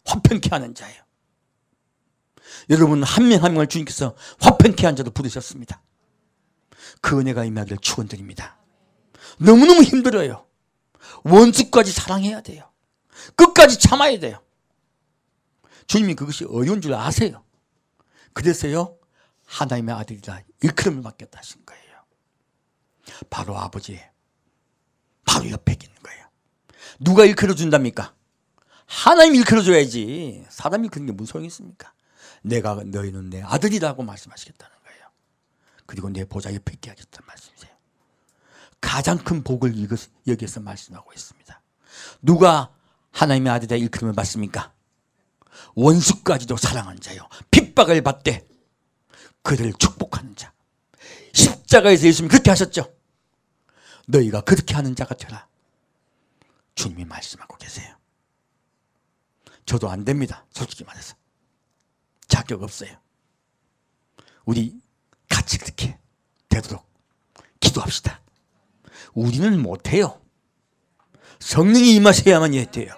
화평케 하는 자예요. 여러분 한 명 한 명을 주님께서 화평케 한 자도 부르셨습니다. 그 은혜가 임하기를 축원드립니다. 너무너무 힘들어요. 원수까지 사랑해야 돼요. 끝까지 참아야 돼요. 주님이 그것이 어려운 줄 아세요. 그래서요 하나님의 아들이라 일컬음을 맡겼다 하신 거예요. 바로 아버지의 바로 옆에 있는 거예요. 누가 일컬어 준답니까? 하나님이 일컬어 줘야지. 사람이 그런 게 무슨 소용이 있습니까? 내가 너희는 내 아들이라고 말씀하시겠다는 거예요. 그리고 내 보좌 옆에 있게 하겠다는 말씀이세요. 가장 큰 복을 여기에서 말씀하고 있습니다. 누가 하나님의 아들이라 일컬음을 받습니까? 원수까지도 사랑하는 자요. 핍박을 받되 그들을 축복하는 자. 십자가에서 예수님이 그렇게 하셨죠. 너희가 그렇게 하는 자가 되라. 주님이 말씀하고 계세요. 저도 안 됩니다. 솔직히 말해서. 자격 없어요. 우리 같이 그렇게 되도록 기도합시다. 우리는 못해요. 성령이 임하셔야만 돼요.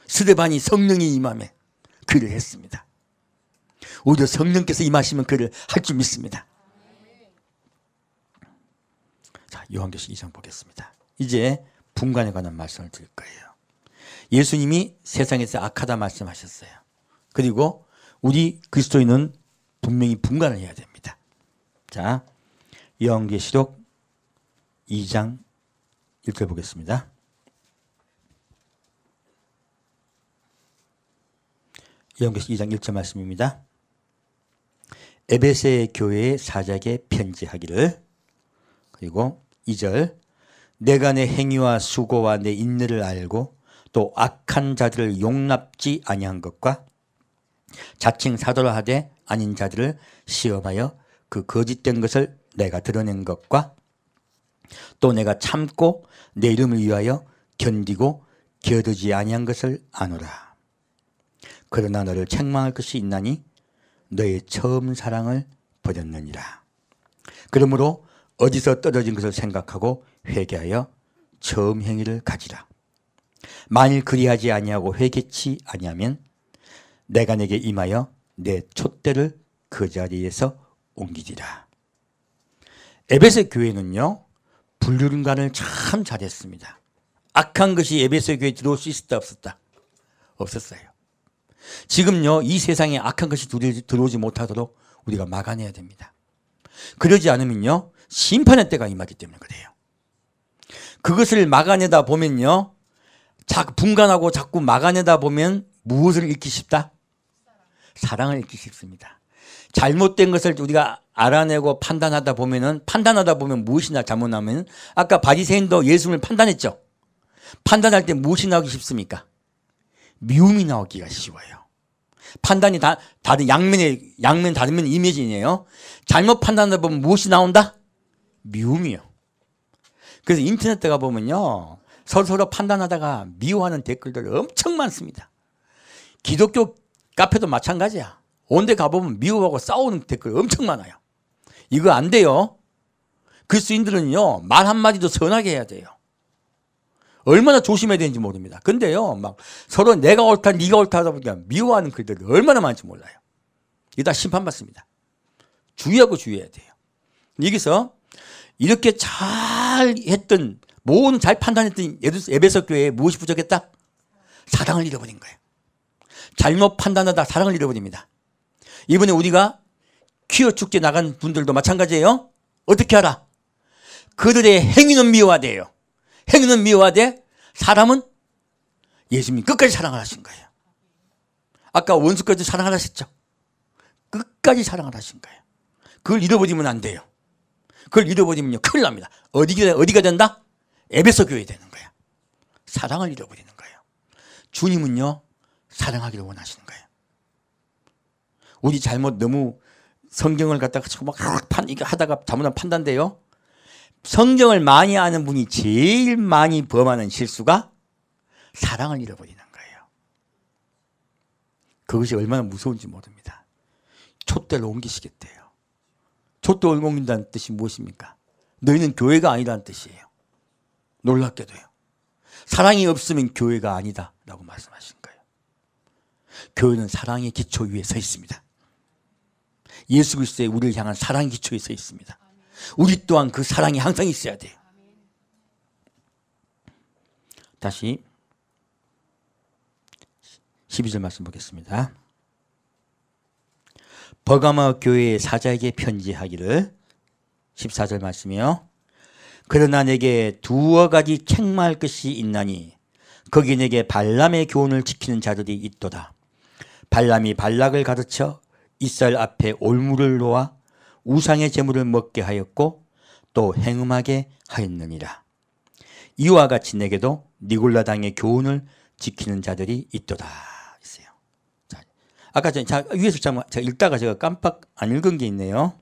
스데반이 성령이 임함에 그를 했습니다. 오히려 성령께서 임하시면 그를 할 줄 믿습니다. 자, 요한계시록 2장 보겠습니다. 이제 분간에 관한 말씀을 드릴 거예요. 예수님이 세상에서 악하다 말씀하셨어요. 그리고 우리 그리스도인은 분명히 분간을 해야 됩니다. 자, 요한계시록 2장 1절 보겠습니다. 요한계시록 2장 1절 말씀입니다. 에베소의 교회의 사자에게 편지하기를. 그리고 2절 내가 내 행위와 수고와 내 인내를 알고 또 악한 자들을 용납지 아니한 것과 자칭 사도라 하되 아닌 자들을 시험하여 그 거짓된 것을 내가 드러낸 것과 또 내가 참고 내 이름을 위하여 견디고 겨두지 아니한 것을 아노라. 그러나 너를 책망할 것이 있나니 너의 처음 사랑을 버렸느니라. 그러므로 어디서 떨어진 것을 생각하고 회개하여 처음 행위를 가지라. 만일 그리하지 아니하고 회개치 아니하면 내가 내게 임하여 내 촛대를 그 자리에서 옮기리라. 에베소 교회는요, 분류분간을 참 잘했습니다. 악한 것이 에베소 교회에 들어올 수 있었다 없었다? 없었어요. 지금요, 이 세상에 악한 것이 들어오지 못하도록 우리가 막아내야 됩니다. 그러지 않으면요, 심판의 때가 임하기 때문에 그래요. 그것을 막아내다 보면요, 분간하고 자꾸 막아내다 보면 무엇을 잃기 쉽다? 사랑을 잃기 쉽습니다. 잘못된 것을 우리가 알아내고 판단하다 보면 무엇이나 잘못나면, 아까 바리새인도 예수님을 판단했죠. 판단할 때 무엇이 나오기 쉽습니까? 미움이 나오기가 쉬워요. 판단이 다른 양면 다르면 이미지네요. 잘못 판단하다 보면 무엇이 나온다? 미움이요. 그래서 인터넷 에 가보면요, 서로 판단하다가 미워하는 댓글들 엄청 많습니다. 기독교 카페도 마찬가지야. 온데 가보면 미워하고 싸우는 댓글 엄청 많아요. 이거 안 돼요. 그리스도인들은요, 말 한마디도 선하게 해야 돼요. 얼마나 조심해야 되는지 모릅니다. 근데요, 막 서로 내가 옳다, 네가 옳다 하다 보니까 미워하는 글들이 얼마나 많은지 몰라요. 이거 다 심판받습니다. 주의해야 돼요. 여기서 이렇게 잘 했던, 모든 잘 판단했던 에베소 교회에 무엇이 부족했다? 사랑을 잃어버린 거예요. 잘못 판단하다 사랑을 잃어버립니다. 이번에 우리가 퀴어 축제 나간 분들도 마찬가지예요. 어떻게 알아? 그들의 행위는 미워하대요. 행위는 미워하되 사람은 예수님 끝까지 사랑을 하신 거예요. 아까 원수까지 사랑을 하셨죠. 끝까지 사랑을 하신 거예요. 그걸 잃어버리면 안 돼요. 그걸 잃어버리면요, 큰일 납니다. 어디가 된다? 에베소 교회 되는 거예요. 사랑을 잃어버리는 거예요. 주님은요, 사랑하기를 원하시는 거예요. 우리 잘못 너무 성경을 갖다가 막 이거 하다가 잘못한 판단돼요. 성경을 많이 아는 분이 제일 많이 범하는 실수가 사랑을 잃어버리는 거예요. 그것이 얼마나 무서운지 모릅니다. 촛대를 옮기시겠대요. 촛대를 옮긴다는 뜻이 무엇입니까? 너희는 교회가 아니라는 뜻이에요. 놀랍게도요. 사랑이 없으면 교회가 아니다 라고 말씀하신 거예요. 교회는 사랑의 기초 위에 서 있습니다. 예수 그리스도의 우리를 향한 사랑의 기초에 서 있습니다. 우리 또한 그 사랑이 항상 있어야 돼요. 다시 12절 말씀 보겠습니다. 버가모 교회의 사자에게 편지하기를. 14절 말씀이요. 그러나 내게 두어 가지 책망할 것이 있나니 거기 내게 발람의 교훈을 지키는 자들이 있도다. 발람이 발락을 가르쳐 이스라엘 앞에 올무를 놓아 우상의 제물을 먹게 하였고 또 행음하게 하였느니라. 이와 같이 내게도 니골라당의 교훈을 지키는 자들이 있도다. 있어요. 자, 아까 위에서 제가 읽다가 제가 깜빡 안 읽은 게 있네요.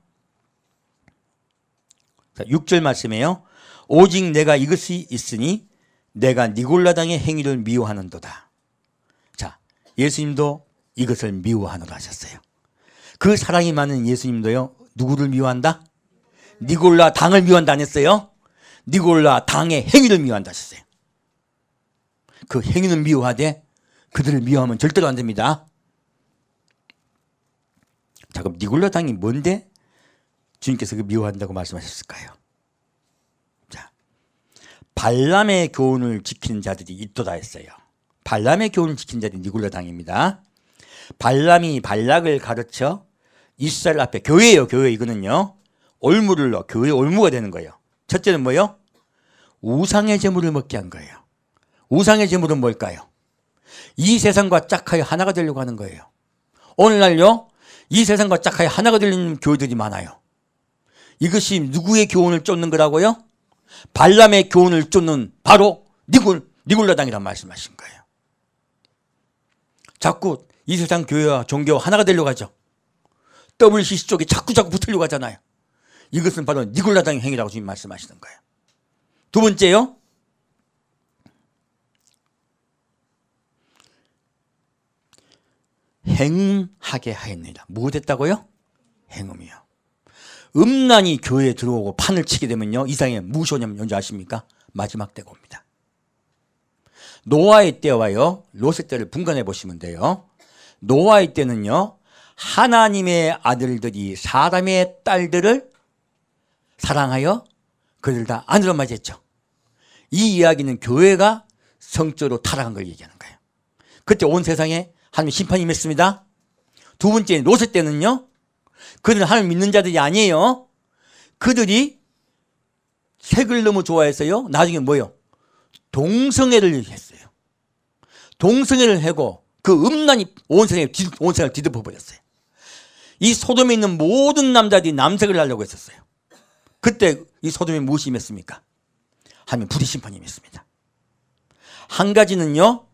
자, 6절 말씀이에요. 오직 내가 이것이 있으니 내가 니골라당의 행위를 미워하는도다. 자, 예수님도 이것을 미워하노라 하셨어요. 그 사랑이 많은 예수님도요, 누구를 미워한다? 니골라 당을 미워한다 안 했어요? 니골라 당의 행위를 미워한다 하셨어요. 그 행위는 미워하되 그들을 미워하면 절대로 안 됩니다. 자, 그럼 니골라 당이 뭔데 주님께서 그 미워한다고 말씀하셨을까요? 자, 발람의 교훈을 지키는 자들이 있도다 했어요. 발람의 교훈을 지킨 자들이 니골라당입니다. 발람이 발락을 가르쳐 이스라엘 앞에, 교회예요, 교회. 이거는요 올무를 넣어 교회 올무가 되는 거예요. 첫째는 뭐예요? 우상의 제물을 먹게 한 거예요. 우상의 제물은 뭘까요? 이 세상과 짝하여 하나가 되려고 하는 거예요. 오늘날요 이 세상과 짝하여 하나가 되는 교회들이 많아요. 이것이 누구의 교훈을 쫓는 거라고요? 발람의 교훈을 쫓는 바로 니골라당이란 말씀하신 거예요. 자꾸 이 세상 교회와 종교와 하나가 되려고 하죠. WCC 쪽에 자꾸 붙으려고 하잖아요. 이것은 바로 니골라당의 행위라고 지금 말씀하시는 거예요. 두 번째요, 행음하게 하였느니라. 뭐 됐다고요? 행음이요. 음란이 교회에 들어오고 판을 치게 되면요 이상에 무엇이 오냐면 뭔지 아십니까? 마지막 때가 옵니다. 노아의 때와요 롯의 때를 분간해 보시면 돼요. 노아의 때는요 하나님의 아들들이 사람의 딸들을 사랑하여 그들 다 아내로 맞이했죠. 이 이야기는 교회가 성적으로 타락한 걸 얘기하는 거예요. 그때 온 세상에 하나님의 심판이 임했습니다. 두 번째 롯의 때는요 그들은 하나님 믿는 자들이 아니에요. 그들이 색을 너무 좋아해서요 나중에 뭐예요? 동성애를 했어요. 동성애를 하고 그 음란이 온 세상을 뒤덮어 버렸어요. 이 소돔에 있는 모든 남자들이 남색을 하려고 했었어요. 그때 이 소돔에 무엇이 임했습니까? 하나님 불의 심판이 임했습니다. 한 가지는요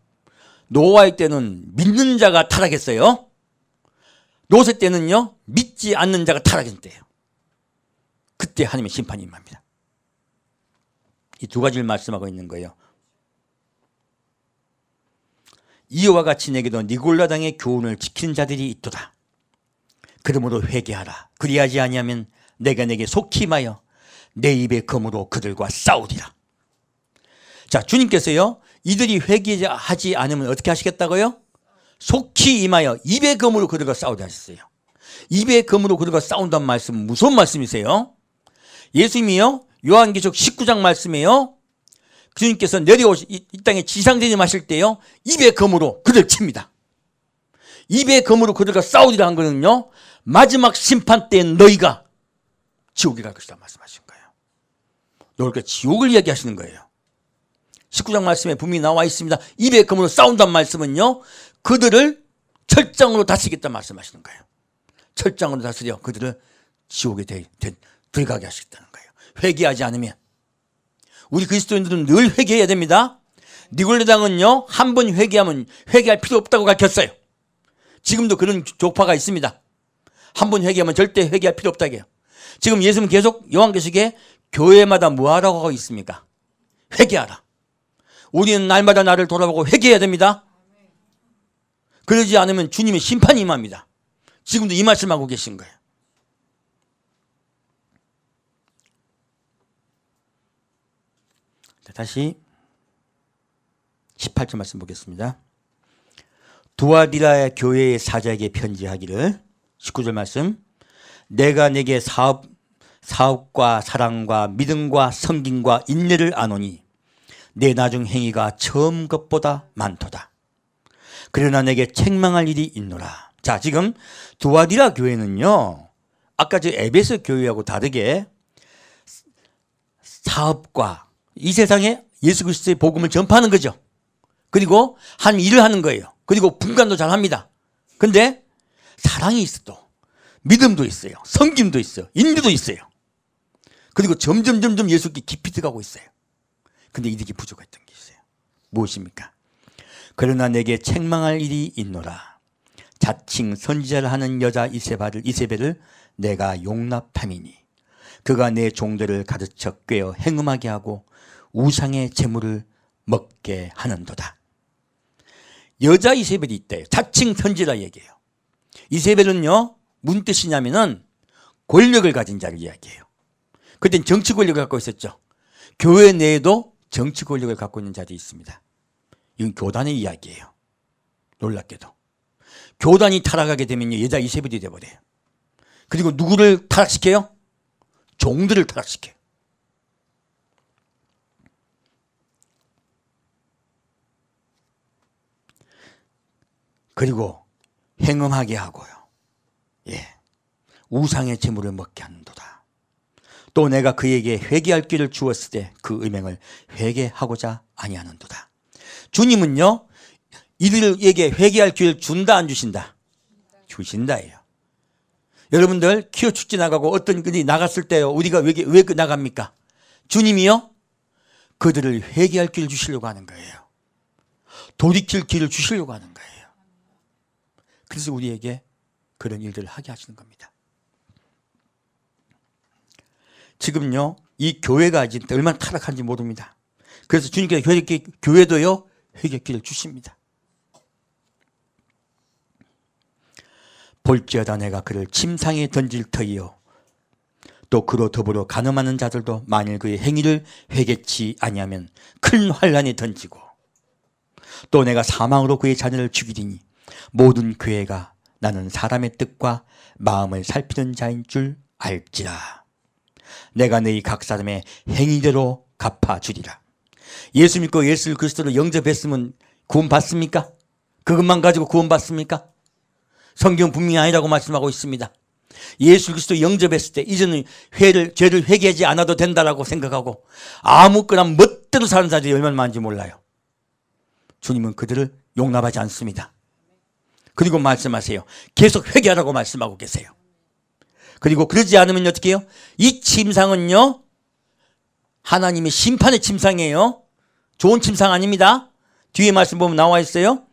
노아의 때는 믿는 자가 타락했어요. 롯의 때는요 믿지 않는 자가 타락했을 때예요. 그때 하나님의 심판이 임합니다. 이 두 가지를 말씀하고 있는 거예요. 이와 같이 내게도 니골라당의 교훈을 지키는 자들이 있도다. 그러므로 회개하라. 그리하지 아니하면 내가 내게 속히 임하여 내 입의 검으로 그들과 싸우리라. 자, 주님께서요 이들이 회개하지 않으면 어떻게 하시겠다고요? 속히 임하여 입의 검으로 그들과 싸우게 하셨어요. 입의 검으로 그들과 싸운다는 말씀은 무서운 말씀이세요. 예수님이요 요한계시록 19장 말씀에요 주님께서 이 땅에 지상재림하실 때요 입의 검으로 그들 칩니다. 입의 검으로 그들과 싸우리라 한 거는요 마지막 심판 때 너희가 지옥에 갈 것이다 말씀하신 거예요. 그러니까 지옥을 이야기하시는 거예요. 19장 말씀에 분명히 나와 있습니다. 입의 검으로 싸운다는 말씀은요 그들을 철장으로 다스리겠다 말씀하시는 거예요. 철장으로 다스려 그들을 지옥에 들어가게 하시겠다는 거예요. 회개하지 않으면. 우리 그리스도인들은 늘 회개해야 됩니다. 니골라당은요 한 번 회개하면 회개할 필요 없다고 가르쳤어요. 지금도 그런 족파가 있습니다. 한 번 회개하면 절대 회개할 필요 없다고 해요. 지금 예수님은 계속 요한계시록에 교회마다 뭐 하라고 하고 있습니까? 회개하라. 우리는 날마다 나를 돌아보고 회개해야 됩니다. 그러지 않으면 주님의 심판이 임합니다. 지금도 이 말씀하고 계신 거예요. 다시 18절 말씀 보겠습니다. 두아디라 교회의 사자에게 편지하기를 19절 말씀 내가 내게 사업과 사랑과 믿음과 섬김과 인내를 아노니 내 나중 행위가 처음 것보다 많도다. 그러나 내게 책망할 일이 있노라. 자, 지금 두아디라 교회는요 아까 저 에베소 교회하고 다르게 사업과 이 세상에 예수 그리스도의 복음을 전파하는 거죠. 그리고 한 일을 하는 거예요. 그리고 분간도 잘합니다. 근데 사랑이 있어, 또 믿음도 있어요, 섬김도 있어요, 인내도 있어요. 그리고 점점 예수께 깊이 들어가고 있어요. 근데 이들이 부족했던 게 있어요. 무엇입니까? 그러나 내게 책망할 일이 있노라. 자칭 선지자를 하는 여자 이세벨을 내가 용납함이니 그가 내 종들을 가르쳐 꿰어 행음하게 하고 우상의 재물을 먹게 하는도다. 여자 이세벨이 있대요. 자칭 선지라 얘기해요. 이세벨은요 무슨 뜻이냐면은 권력을 가진 자를 이야기해요. 그땐 정치 권력을 갖고 있었죠. 교회 내에도 정치 권력을 갖고 있는 자들이 있습니다. 이건 교단의 이야기예요. 놀랍게도 교단이 타락하게 되면 여자 이세벨이 되어버려요. 그리고 누구를 타락시켜요? 종들을 타락시켜요. 그리고 행음하게 하고요. 예, 우상의 제물을 먹게 하는도다. 또 내가 그에게 회개할 길을 주었을 때 그 음행을 회개하고자 아니하는도다. 주님은요, 이들에게 회개할 기회를 준다 안 주신다? 주신다예요. 여러분들 키워 축제 나가고 어떤 분이 나갔을 때요, 우리가 왜 나갑니까? 주님이요, 그들을 회개할 길을 주시려고 하는 거예요. 돌이킬 길을 주시려고 하는 거예요. 그래서 우리에게 그런 일들을 하게 하시는 겁니다. 지금요, 이 교회가 진짜 얼마나 타락한지 모릅니다. 그래서 주님께서 교회도요, 회개의 길을 주십니다. 볼지어다 내가 그를 침상에 던질 터이요, 또 그로 더불어 간음하는 자들도 만일 그의 행위를 회개치 아니하면 큰 환란에 던지고, 또 내가 사망으로 그의 자녀를 죽이리니 모든 교회가 나는 사람의 뜻과 마음을 살피는 자인 줄 알지라. 내가 너희 각 사람의 행위대로 갚아주리라. 예수 믿고 예수 그리스도를 영접했으면 구원 받습니까? 그것만 가지고 구원 받습니까? 성경 분명히 아니라고 말씀하고 있습니다. 예수 그리스도 영접했을 때 이제는 죄를 회개하지 않아도 된다라고 생각하고 아무거나 멋대로 사는 자들이 얼마나 많은지 몰라요. 주님은 그들을 용납하지 않습니다. 그리고 말씀하세요. 계속 회개하라고 말씀하고 계세요. 그리고 그러지 않으면 어떻게 해요? 이 침상은요, 하나님의 심판의 침상이에요. 좋은 침상 아닙니다. 뒤에 말씀 보면 나와 있어요.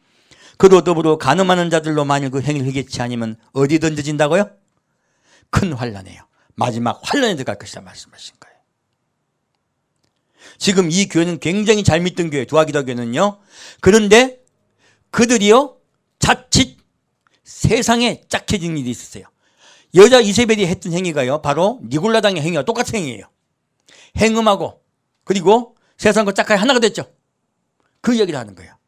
그로 더불어 간음하는 자들로 만일 그 행위를 회개치 아니면 어디에 던져진다고요? 큰 환란이에요. 마지막 환란에 들어갈 것이라 말씀하신 거예요. 지금 이 교회는 굉장히 잘 믿던 교회, 두아기도교는요. 그런데 그들이요, 자칫 세상에 짝해진 일이 있었어요. 여자 이세벨이 했던 행위가요, 바로 니골라당의 행위와 똑같은 행위예요. 행음하고 그리고 세상과 짝하게 하나가 됐죠. 그 이야기를 하는 거예요.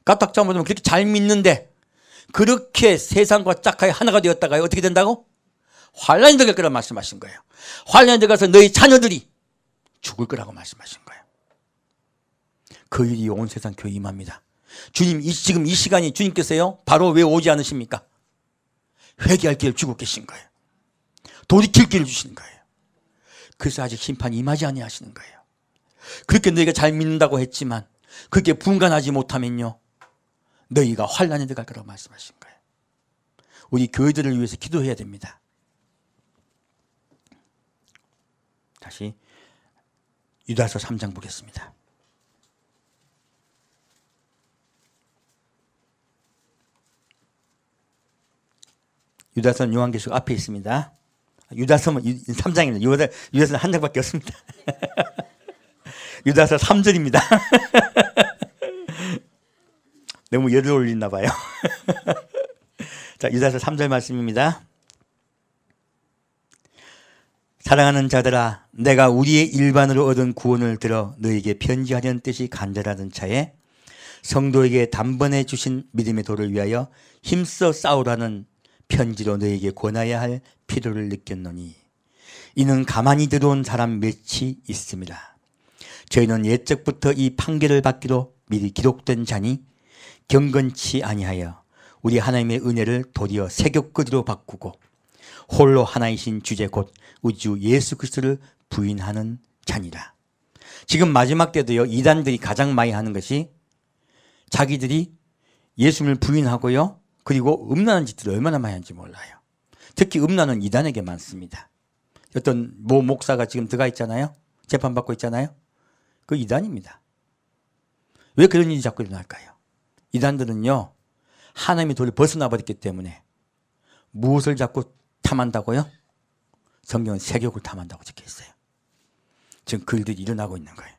까딱자 못하면 그렇게 잘 믿는데 그렇게 세상과 짝하게 하나가 되었다가 어떻게 된다고? 환란이 들어갈 거라고 말씀하신 거예요. 환란이 들어가서 너희 자녀들이 죽을 거라고 말씀하신 거예요. 그 일이 온 세상 교회 임합니다. 주님, 지금 이 시간이 주님께서요, 바로 왜 오지 않으십니까? 회개할 길을 주고 계신 거예요. 돌이킬 길을 주시는 거예요. 그래서 아직 심판이 임하지 아니하시는 거예요. 그렇게 너희가 잘 믿는다고 했지만 그렇게 분간하지 못하면요, 너희가 환란에 들어갈 거라고 말씀하신 거예요. 우리 교회들을 위해서 기도해야 됩니다. 다시 유다서 3장 보겠습니다. 유다서는 요한계시록 앞에 있습니다. 유다서는 3장입니다. 유다서는 한 장밖에 없습니다. 유다서 3절입니다. 너무 열을 올리나 봐요. 자, 유다서 3절 말씀입니다. 사랑하는 자들아, 내가 우리의 일반으로 얻은 구원을 들어 너에게 편지하려는 뜻이 간절하던 차에 성도에게 단번에 주신 믿음의 도를 위하여 힘써 싸우라는 편지로 너에게 권하여야 할 필요를 느꼈노니 이는 가만히 들어온 사람 몇이 있습니다. 저희는 옛적부터 이 판결을 받기로 미리 기록된 자니 경건치 아니하여 우리 하나님의 은혜를 도리어 세교거리로 바꾸고 홀로 하나이신 주제 곧 우주 예수 그리스도를 부인하는 자니라. 지금 마지막 때도요, 이단들이 가장 많이 하는 것이 자기들이 예수님을 부인하고요, 그리고 음란한 짓들을 얼마나 많이 하는지 몰라요. 특히 음란은 이단에게 많습니다. 어떤 모 목사가 지금 들어가 있잖아요. 재판받고 있잖아요. 그 이단입니다. 왜 그런 일이 자꾸 일어날까요? 이단들은요, 하나님의 도를 벗어나 버렸기 때문에 무엇을 자꾸 탐한다고요? 성경은 세욕을 탐한다고 적혀 있어요. 지금 그 일들이 일어나고 있는 거예요.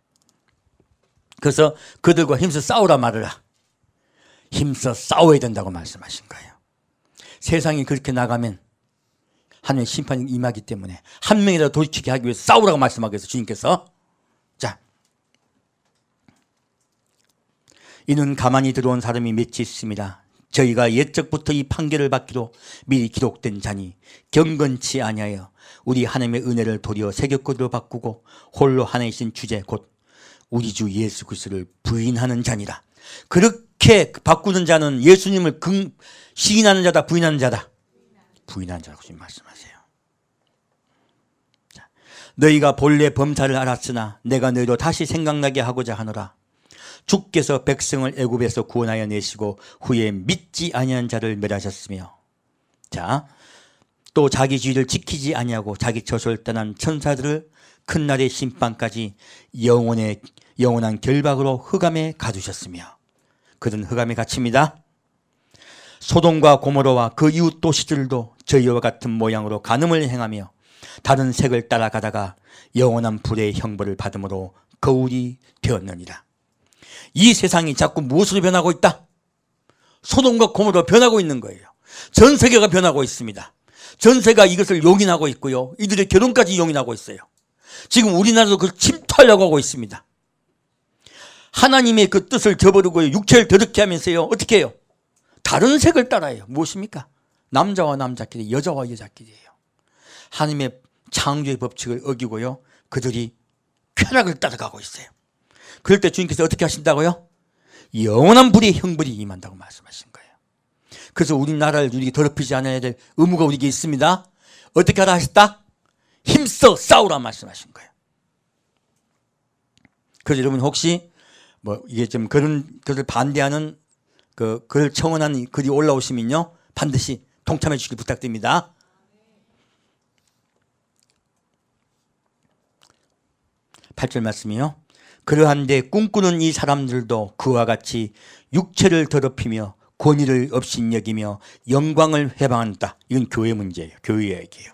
그래서 그들과 힘써 싸우라 말으라. 힘써 싸워야 된다고 말씀하신 거예요. 세상이 그렇게 나가면 하나님의 심판이 임하기 때문에 한 명이라도 돌이키게 하기 위해서 싸우라고 말씀하기 위해서 주님께서, 자, 이는 가만히 들어온 사람이 몇이 있습니다. 저희가 옛적부터 이 판결을 받기로 미리 기록된 자니 경건치 아니하여 우리 하나님의 은혜를 도리어 세교거리로 바꾸고 홀로 하나이신 주제 곧 우리 주 예수 그리스도를 부인하는 자니라. 그렇게 바꾸는 자는 예수님을 시인하는 자다, 부인하는 자다? 부인하는 자라고 지금 말씀하세요. 자, 너희가 본래 범사를 알았으나 내가 너희로 다시 생각나게 하고자 하노라. 주께서 백성을 애굽에서 구원하여 내시고 후에 믿지 아니한 자를 멸하셨으며, 자, 또 자기 주의를 지키지 아니하고 자기 처소를 떠난 천사들을 큰 날의 심판까지 영원한 결박으로 흑암에 가두셨으며, 그들은 흑암에 갇힙니다. 소돔과 고모라와 그 이웃 도시들도 저희와 같은 모양으로 간음을 행하며 다른 색을 따라가다가 영원한 불의 형벌을 받음으로 거울이 되었느니라. 이 세상이 자꾸 무엇으로 변하고 있다? 소돔과 고모라로 변하고 있는 거예요. 전 세계가 변하고 있습니다. 전 세계가 이것을 용인하고 있고요, 이들의 결혼까지 용인하고 있어요. 지금 우리나라도 그걸 침투하려고 하고 있습니다. 하나님의 그 뜻을 저버리고 육체를 더럽게 하면서요, 어떻게 해요? 다른 색을 따라해요. 무엇입니까? 남자와 남자끼리, 여자와 여자끼리예요. 하나님의 창조의 법칙을 어기고요, 그들이 쾌락을 따라가고 있어요. 그럴 때 주님께서 어떻게 하신다고요? 영원한 불의 형벌이 임한다고 말씀하신 거예요. 그래서 우리나라를 우리에게 더럽히지 않아야 될 의무가 우리에게 있습니다. 어떻게 하라 하셨다? 힘써 싸우라 말씀하신 거예요. 그래서 여러분 혹시 이게 좀 그런 것을 반대하는 글 청원한 글이 올라오시면요, 반드시 동참해 주시길 부탁드립니다. 팔 절 말씀이요. 그러한데 꿈꾸는 이 사람들도 그와 같이 육체를 더럽히며 권위를 업신여기며 영광을 회방한다. 이건 교회 문제예요. 교회 얘기예요.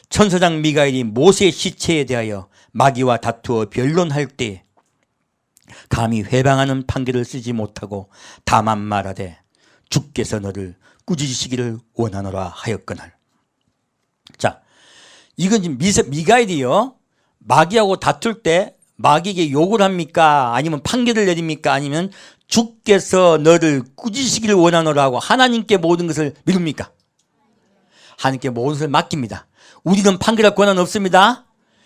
천사장 미가엘이 모세의 시체에 대하여 마귀와 다투어 변론할 때 감히 회방하는 판결을 쓰지 못하고 다만 말하되 주께서 너를 꾸짖으시기를 원하노라 하였거늘. 자, 이건 지금 미가엘이요, 마귀하고 다툴 때 마귀에게 욕을 합니까? 아니면 판결을 내립니까? 아니면 주께서 너를 꾸짖으시기를 원하노라고 하나님께 모든 것을 미룹니까? 하나님께 모든 것을 맡깁니다. 우리는 판결할 권한 없습니다.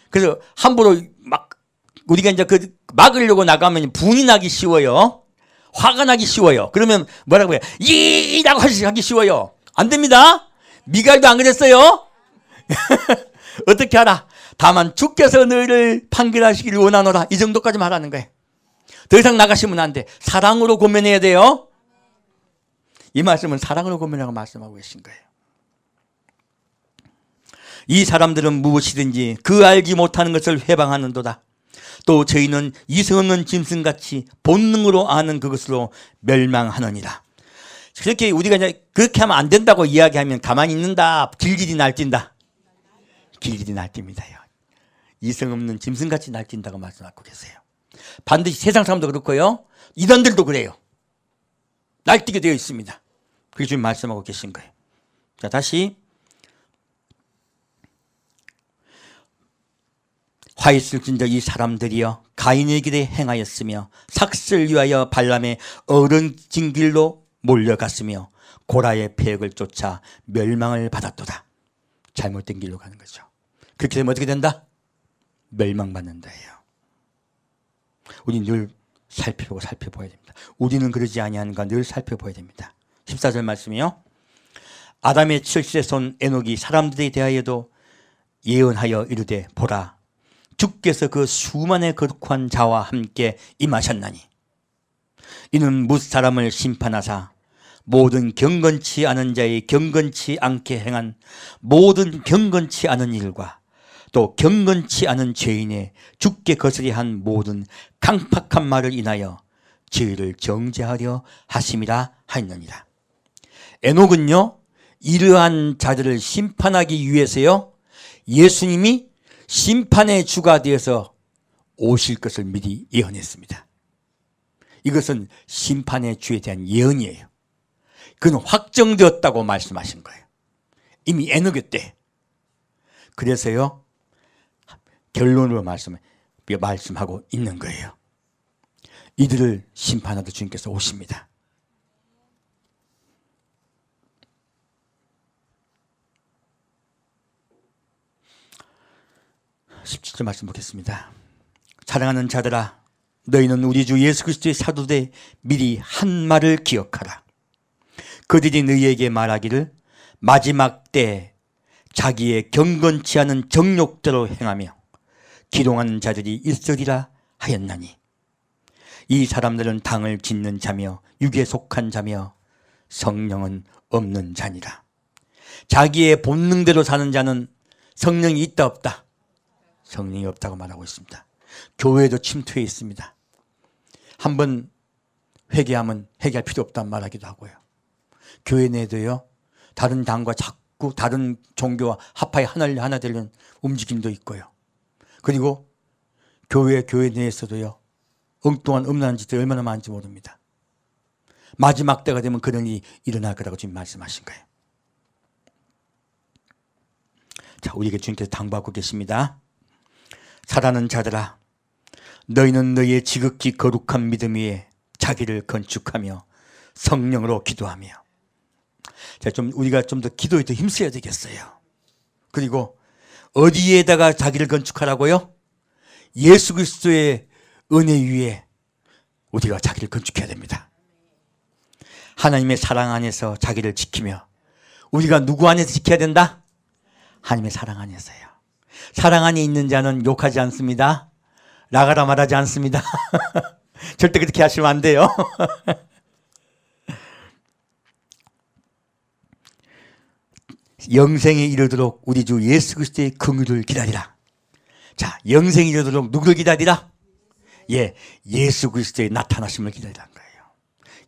그래서 함부로 우리가 이제 막으려고 나가면 분이 나기 쉬워요. 화가 나기 쉬워요. 그러면 뭐라고 해요? 이라고 하기 쉬워요. 안 됩니다. 미갈도 안 그랬어요. 어떻게 하라? 다만 주께서 너희를 판결하시기를 원하노라. 이 정도까지 말하는 거예요. 더 이상 나가시면 안 돼. 사랑으로 고면해야 돼요. 이 말씀은 사랑으로 고면하고 말씀하고 계신 거예요. 이 사람들은 무엇이든지 그 알지 못하는 것을 회방하는도다. 또 저희는 이성 없는 짐승같이 본능으로 아는 그것으로 멸망하느니라. 그렇게 우리가 이제 그렇게 하면 안 된다고 이야기하면 가만히 있는다. 길길이 날뛴다. 길길이 날뜁니다요. 이성 없는 짐승같이 날뛴다고 말씀하고 계세요. 반드시 세상 사람도 그렇고요, 이단들도 그래요. 날뛰게 되어 있습니다. 그게 지금 말씀하고 계신 거예요. 자, 다시 화 있을진저 이 사람들이여 가인의 길에 행하였으며 삭슬 위하여 발람의 어른진 길로 몰려갔으며 고라의 폐역을 쫓아 멸망을 받았도다. 잘못된 길로 가는 거죠. 그렇게 되면 어떻게 된다? 멸망받는다예요. 우리 늘 살펴봐야 됩니다. 우리는 그러지 아니하는가 늘 살펴봐야 됩니다. 14절 말씀이요. 아담의 7세 손 에녹이 사람들에 대하여도 예언하여 이르되 보라 주께서 그 수만의 거룩한 자와 함께 임하셨나니 이는 뭇 사람을 심판하사 모든 경건치 않은 자의 경건치 않게 행한 모든 경건치 않은 일과 또 경건치 않은 죄인의 주께 거스리 한 모든 강팍한 말을 인하여 죄를 정죄하려 하심이라 하였느니라. 에녹은요, 이러한 자들을 심판하기 위해서요, 예수님이 심판의 주가 되어서 오실 것을 미리 예언했습니다. 이것은 심판의 주에 대한 예언이에요. 그는 확정되었다고 말씀하신 거예요. 이미 에녹의 때. 그래서요, 결론으로 말씀하고 있는 거예요. 이들을 심판하러 주님께서 오십니다. (17절) 말씀 보겠습니다. 사랑하는 자들아 너희는 우리 주 예수 그리스도의 사도되 미리 한 말을 기억하라. 그들이 너희에게 말하기를 마지막 때 자기의 경건치 않은 정욕대로 행하며 기롱하는 자들이 있으리라 하였나니 이 사람들은 당을 짓는 자며 육에 속한 자며 성령은 없는 자니라. 자기의 본능대로 사는 자는 성령이 있다 없다? 성령이 없다고 말하고 있습니다. 교회에도 침투해 있습니다. 한번 회개하면 회개할 필요 없다는 말하기도 하고요. 교회 내에도요, 다른 당과 자꾸 다른 종교와 합하여 하나 되려는 움직임도 있고요. 그리고 교회 내에서도요, 엉뚱한 음란한 짓들이 얼마나 많은지 모릅니다. 마지막 때가 되면 그런 일이 일어날 거라고 지금 말씀하신 거예요. 자, 우리에게 주님께서 당부하고 계십니다. 사랑하는 자들아, 너희는 너희의 지극히 거룩한 믿음 위에 자기를 건축하며 성령으로 기도하며. 자, 우리가 좀 더 기도에 더 힘써야 되겠어요. 그리고 어디에다가 자기를 건축하라고요? 예수 그리스도의 은혜 위에 우리가 자기를 건축해야 됩니다. 하나님의 사랑 안에서 자기를 지키며. 우리가 누구 안에서 지켜야 된다? 하나님의 사랑 안에서요. 사랑 안에 있는 자는 욕하지 않습니다. 나가라 말하지 않습니다. 절대 그렇게 하시면 안 돼요. 영생에 이르도록 우리 주 예수 그리스도의 긍휼을 기다리라. 자, 영생에 이르도록 누구를 기다리라? 예, 예수 그리스도의 나타나심을 기다리라는 거예요.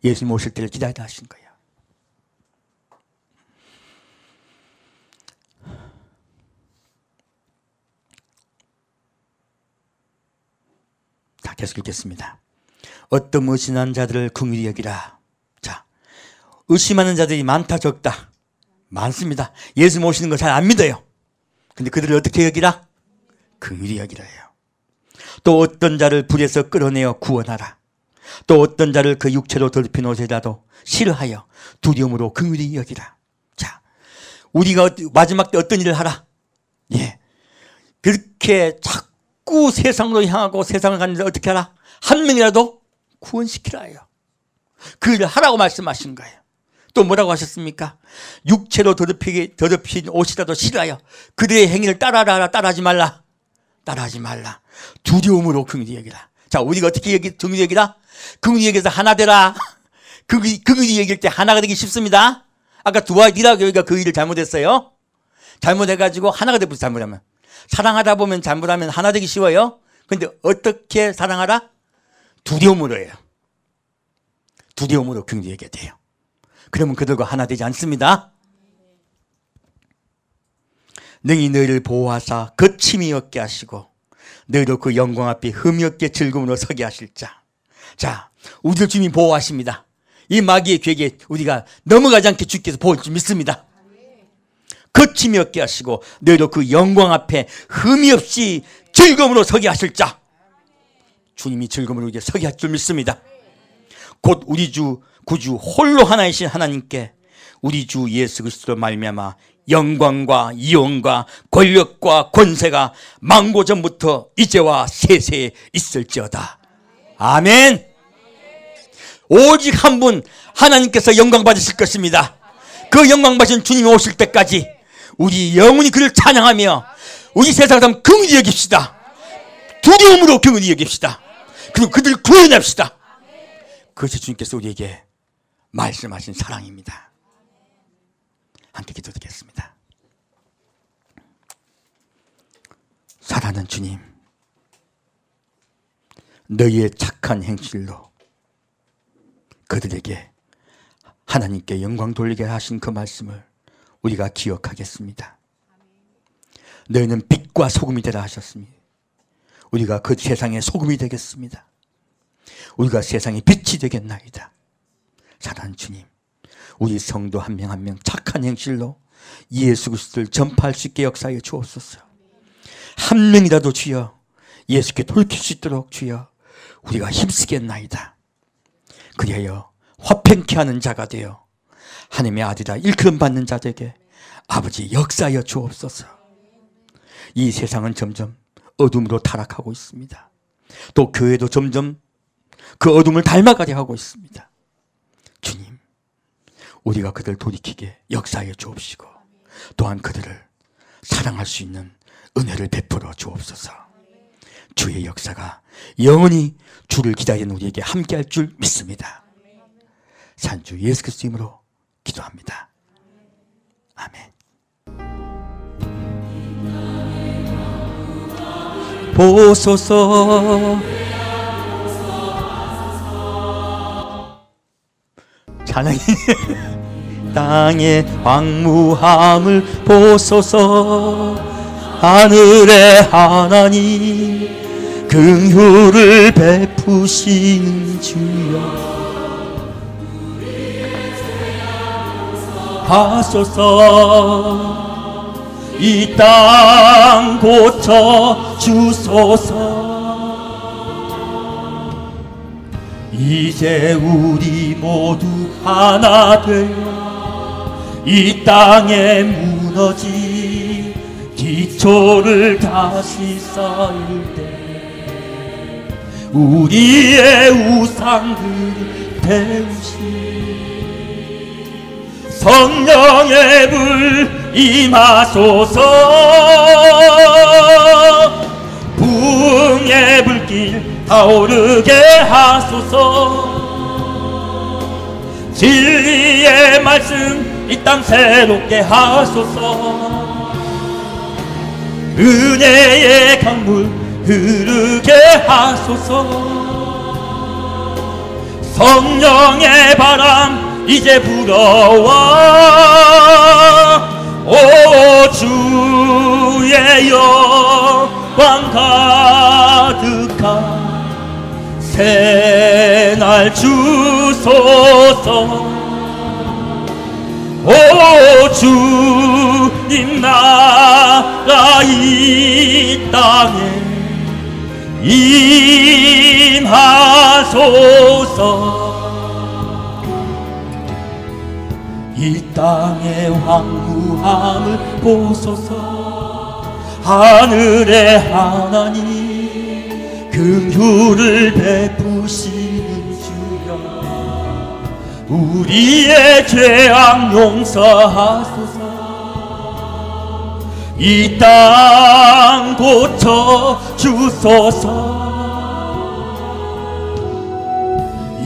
예수님 오실 때를 기다리라 하신 거예요. 자, 계속 읽겠습니다. 어떤 의심하는 자들을 긍휼히 여기라. 자, 의심하는 자들이 많다 적다? 많습니다. 예수님 오시는 거 잘 안 믿어요. 근데 그들을 어떻게 여기라? 긍휼히 여기라요. 또 어떤 자를 불에서 끌어내어 구원하라. 또 어떤 자를 그 육체로 더럽힌 옷이라도 싫어하여 두려움으로 긍휼히 여기라. 자, 우리가 마지막 때 어떤 일을 하라? 예, 그렇게 자꾸 세상으로 향하고 세상을 가는 자 어떻게 하라? 한 명이라도 구원시키라요. 그 일을 하라고 말씀하신 거예요. 또 뭐라고 하셨습니까? 육체로 더럽힌 옷이라도 싫어하여 그들의 행위를 따라하지 말라. 따라하지 말라. 두려움으로 긍휼히 여기라. 자, 우리가 어떻게 긍휼히 여기라? 긍휼히 여기서 하나 되라. 긍휼히 여길 때 하나가 되기 쉽습니다. 아까 두아디라 교회가 그 일을 잘못했어요. 잘못해가지고 하나가 되고 잘못하면. 사랑하다 보면 잘못하면 하나 되기 쉬워요. 근데 어떻게 사랑하라? 두려움으로예요. 두려움으로 긍휼히 여겨야 돼요. 그러면 그들과 하나 되지 않습니다. 능히 너희를 보호하사 거침이 없게 하시고 너희도 그 영광 앞에 흠이 없게 즐거움으로 서게 하실 자. 자, 우리를 주님이 보호하십니다. 이 마귀의 괴계에 우리가 넘어가지 않게 주께서 보호할 줄 믿습니다. 거침이 없게 하시고 너희도 그 영광 앞에 흠이 없이 즐거움으로 서게 하실 자. 주님이 즐거움으로 이제 서게 할 줄 믿습니다. 곧 우리 주 구주 홀로 하나이신 하나님께 우리 주 예수 그리스도로 말미암아 영광과 이용과 권력과 권세가 만고 전부터 이제와 세세에 있을지어다. 아멘. 오직 한 분 하나님께서 영광 받으실 것입니다. 그 영광 받으신 주님이 오실 때까지 우리 영원히 그를 찬양하며 우리 세상 사람 긍휼히 여깁시다. 두려움으로 긍휼히 여깁시다. 그리고 그들을 구원합시다. 그것이 주님께서 우리에게 말씀하신 사랑입니다. 함께 기도드리겠습니다. 사랑하는 주님, 너희의 착한 행실로 그들에게 하나님께 영광 돌리게 하신 그 말씀을 우리가 기억하겠습니다. 너희는 빛과 소금이 되라 하셨으니 우리가 그 세상의 소금이 되겠습니다. 우리가 세상의 빛이 되겠나이다. 사랑하는 주님, 우리 성도 한 명 한 명 착한 행실로 예수 그리스도를 전파할 수 있게 역사하여 주옵소서. 한 명이라도 주여 예수께 돌이킬 수 있도록 주여 우리가 힘쓰겠나이다. 그리하여 화평케 하는 자가 되어 하나님의 아들이라 일컬음받는 자들에게 아버지 역사하여 주옵소서. 이 세상은 점점 어둠으로 타락하고 있습니다. 또 교회도 점점 그 어둠을 닮아가게 하고 있습니다. 주님, 우리가 그들을 돌이키게 역사해 주옵시고 또한 그들을 사랑할 수 있는 은혜를 베풀어 주옵소서. 주의 역사가 영원히 주를 기다리는 우리에게 함께할 줄 믿습니다. 산주 예수 그리스도 이름으로 기도합니다. 아멘. 보소서. 찬양이 땅의 황무함을 보소서. 하늘의 하나님 긍휼을 베푸시는 주여 하소서. 이 땅 고쳐 주소서. 이제 우리 모두 하나 되어 이 땅에 무너진 기초를 다시 쌓을 때 우리의 우상들을 태우시 성령의 불 임하소서. 부흥의 불길 타오르게 하소서. 진리의 말씀 이 땅 새롭게 하소서. 은혜의 강물 흐르게 하소서. 성령의 바람 이제 불어와 오 주의 영광 가득한 새날 주소서. 오 주님 나라 이 땅에 임하소서. 이 땅의 황무함을 보소서. 하늘의 하나님 긍휼을 베푸시는 주여 우리의 죄악 용서하소서. 이 땅 고쳐 주소서.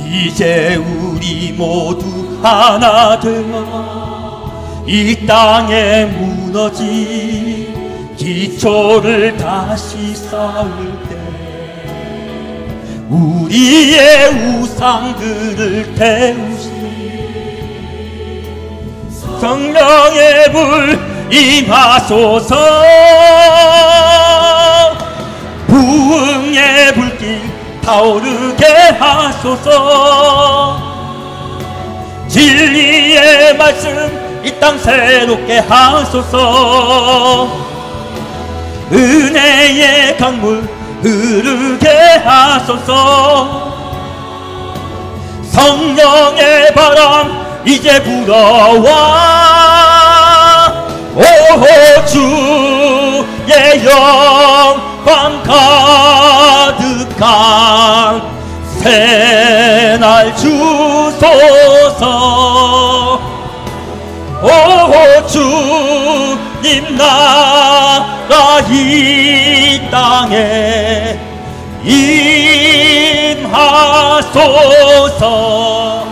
이제 우리 모두 하나 되어 이 땅에 무너진 기초를 다시 쌓을 때 우리의 우상들을 태우시 성령의 불 임하소서. 부흥의 불길 타오르게 하소서. 진리의 말씀 이 땅 새롭게 하소서. 은혜의 강물 흐르게 하소서. 성령의 바람 이제 불어와 오 주의 영광 가득한 새날 주소서. 오 주님 나라 이 땅에 임하소서.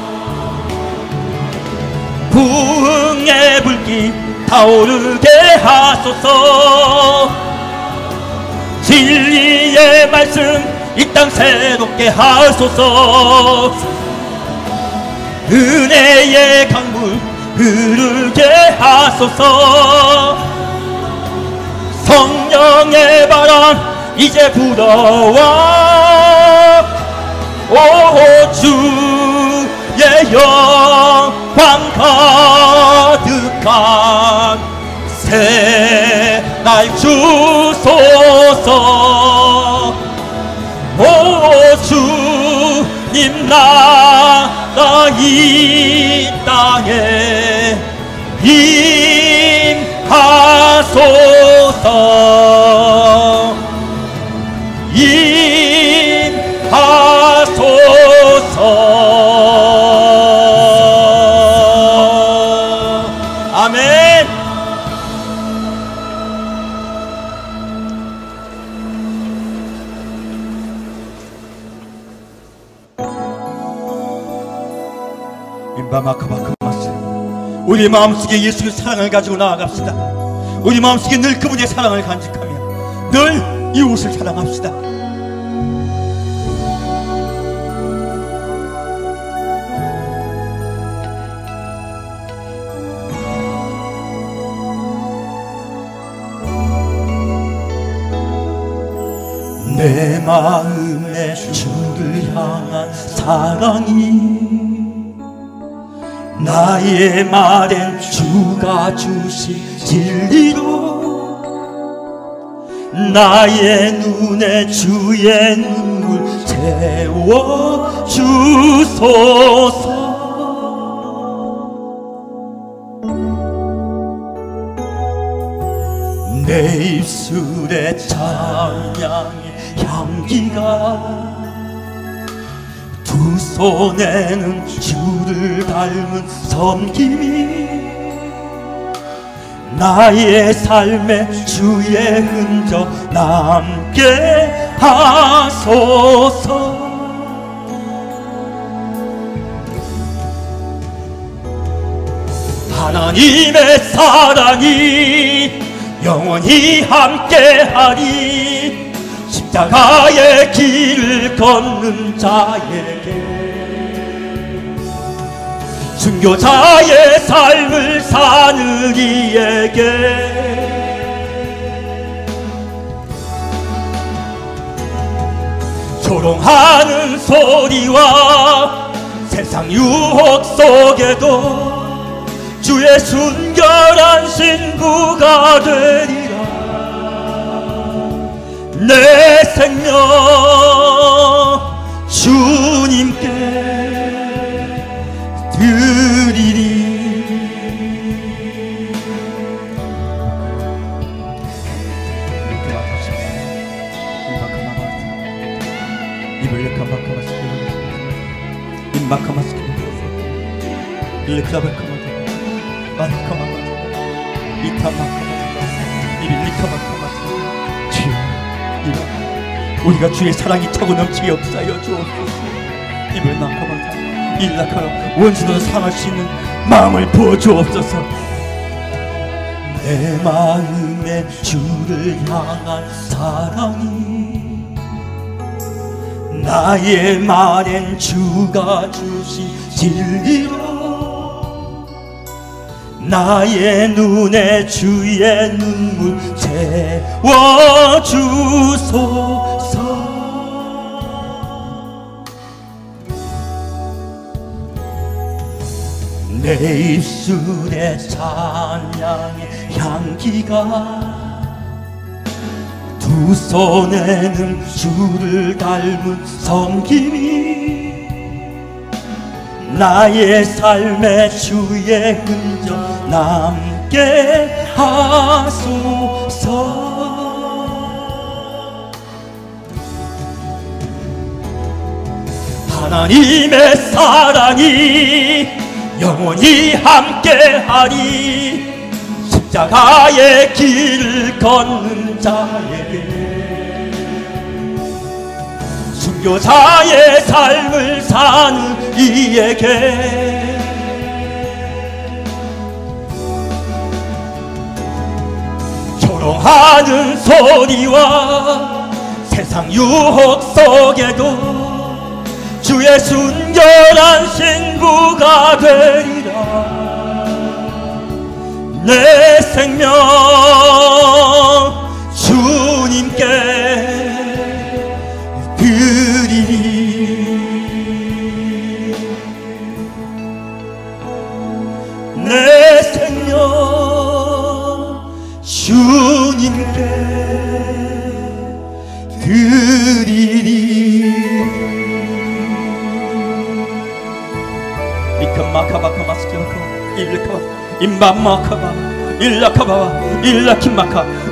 부흥의 불길 타오르게 하소서. 진리의 말씀 이 땅 새롭게 하소서. 은혜의 강물 흐르게 하소서. 성령의 바람 이제 불어와 오 주의 영광 가득한 새날 주소서. 오 주님 나라 이 땅에 임하소서. 임하소서. 우리 마음속에 예수의 사랑을 가지고 나아갑시다. 우리 마음속에 늘 그분의 사랑을 간직하며 늘 이웃을 사랑합시다. 내 마음에 주를 향한 사랑이 나의 말엔 주가 주신 진리로 나의 눈에 주의 눈물 채워 주소서. 내 입술에 찬양의 향기가 두 손에는 주를 닮은 섬김이 나의 삶에 주의 흔적 남게 하소서. 하나님의 사랑이 영원히 함께하리. 십자가의 길을 걷는 자에게 순교자의 삶을 사는 이에게 조롱하는 소리와 세상 유혹 속에도 주의 순결한 신부가 되리라. 내 생명 주님께 드리리. 우리가 주의 사랑이 차고 넘치게 역사하여 주옵소서. 입을 막아마자 일락하여 원수도 상할 수 있는 마음을 부어 주옵소서. 내 마음에 주를 향한 사랑이 나의 말엔 주가 주신 진리로 나의 눈에 주의 눈물 채워 주소서. 내 입술에 찬양의 향기가 두 손에는 주를 닮은 섬김이 나의 삶에 주의 흔적 남게 하소서. 하나님의 사랑이 영원히 함께하리. 십자가의 길을 걷는 자에게 순교자의 삶을 사는 이에게 조롱하는 소리와 세상 유혹 속에도 주의 순결한 신부가 되리라. 내 생명 주님께 드리리. 내 생명 주님께 드리리.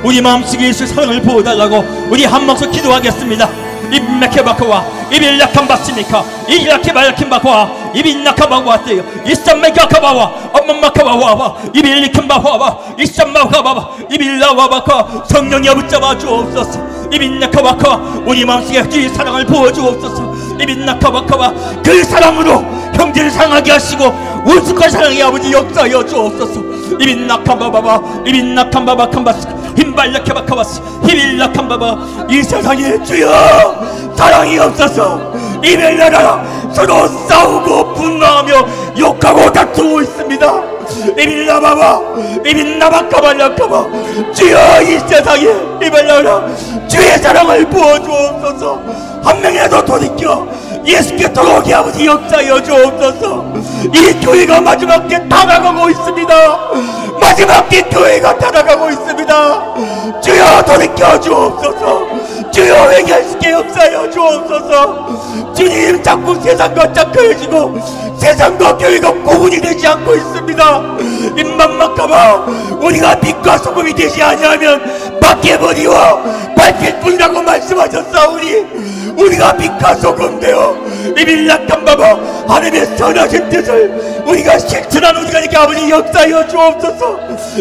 우리 마음속에 예수의 사랑을 부어달라고 우리 한 목소리 기도하겠습니다. 입맥해바코와 입일락한 바스니까 일락해발락힌 바코와 입인락하바와 때요 이쌈맥가카바와 엄마마카바와와 입일리킨 바와와 이쌈마카바와 입일라와바카 성령이 붙잡아 주옵소서. 입인락하바카 우리 마음속에 주의 사랑을 부어 주옵소서. 입인락하바카와 그 사랑으로 형제를 사랑하게 하시고 원수과 사랑의 아버지 역사여 주옵소서. 이빈낙한바바바 이빈낙한바바칸바스 힘발약해바카바스 히빌낙한바바. 이 세상에 주여 사랑이 없어서 이별 나라라 서로 싸우고 분노하며 욕하고 다투고 있습니다. 이빌나바바 이빈나바카발약하바. 주여 이 세상에 이별 나라 주의 사랑을 부어주옵소서. 한 명이라도 돌이켜 예수께 돌아오게 아버지 역사여 주옵소서. 이 교회가 마지막 때 타락하고 있습니다. 마지막 때 교회가 타락하고 있습니다. 주여 돌이켜 주옵소서. 주여 회개하시게 역사여 주옵소서. 주님 자꾸 세상과 짝해지고 세상과 교회가 구분이 되지 않고 있습니다. 입만막하마 우리가 빛과 소금이 되지 아니하면 밖에 버리와 발필뿐이라고 말씀하셨사오니 우리가 빛과 소금 되어 이빌락한 바바 하나님의 선하신 뜻을 우리가 실천한 우리가 되게 아버지 역사여 주옵소서.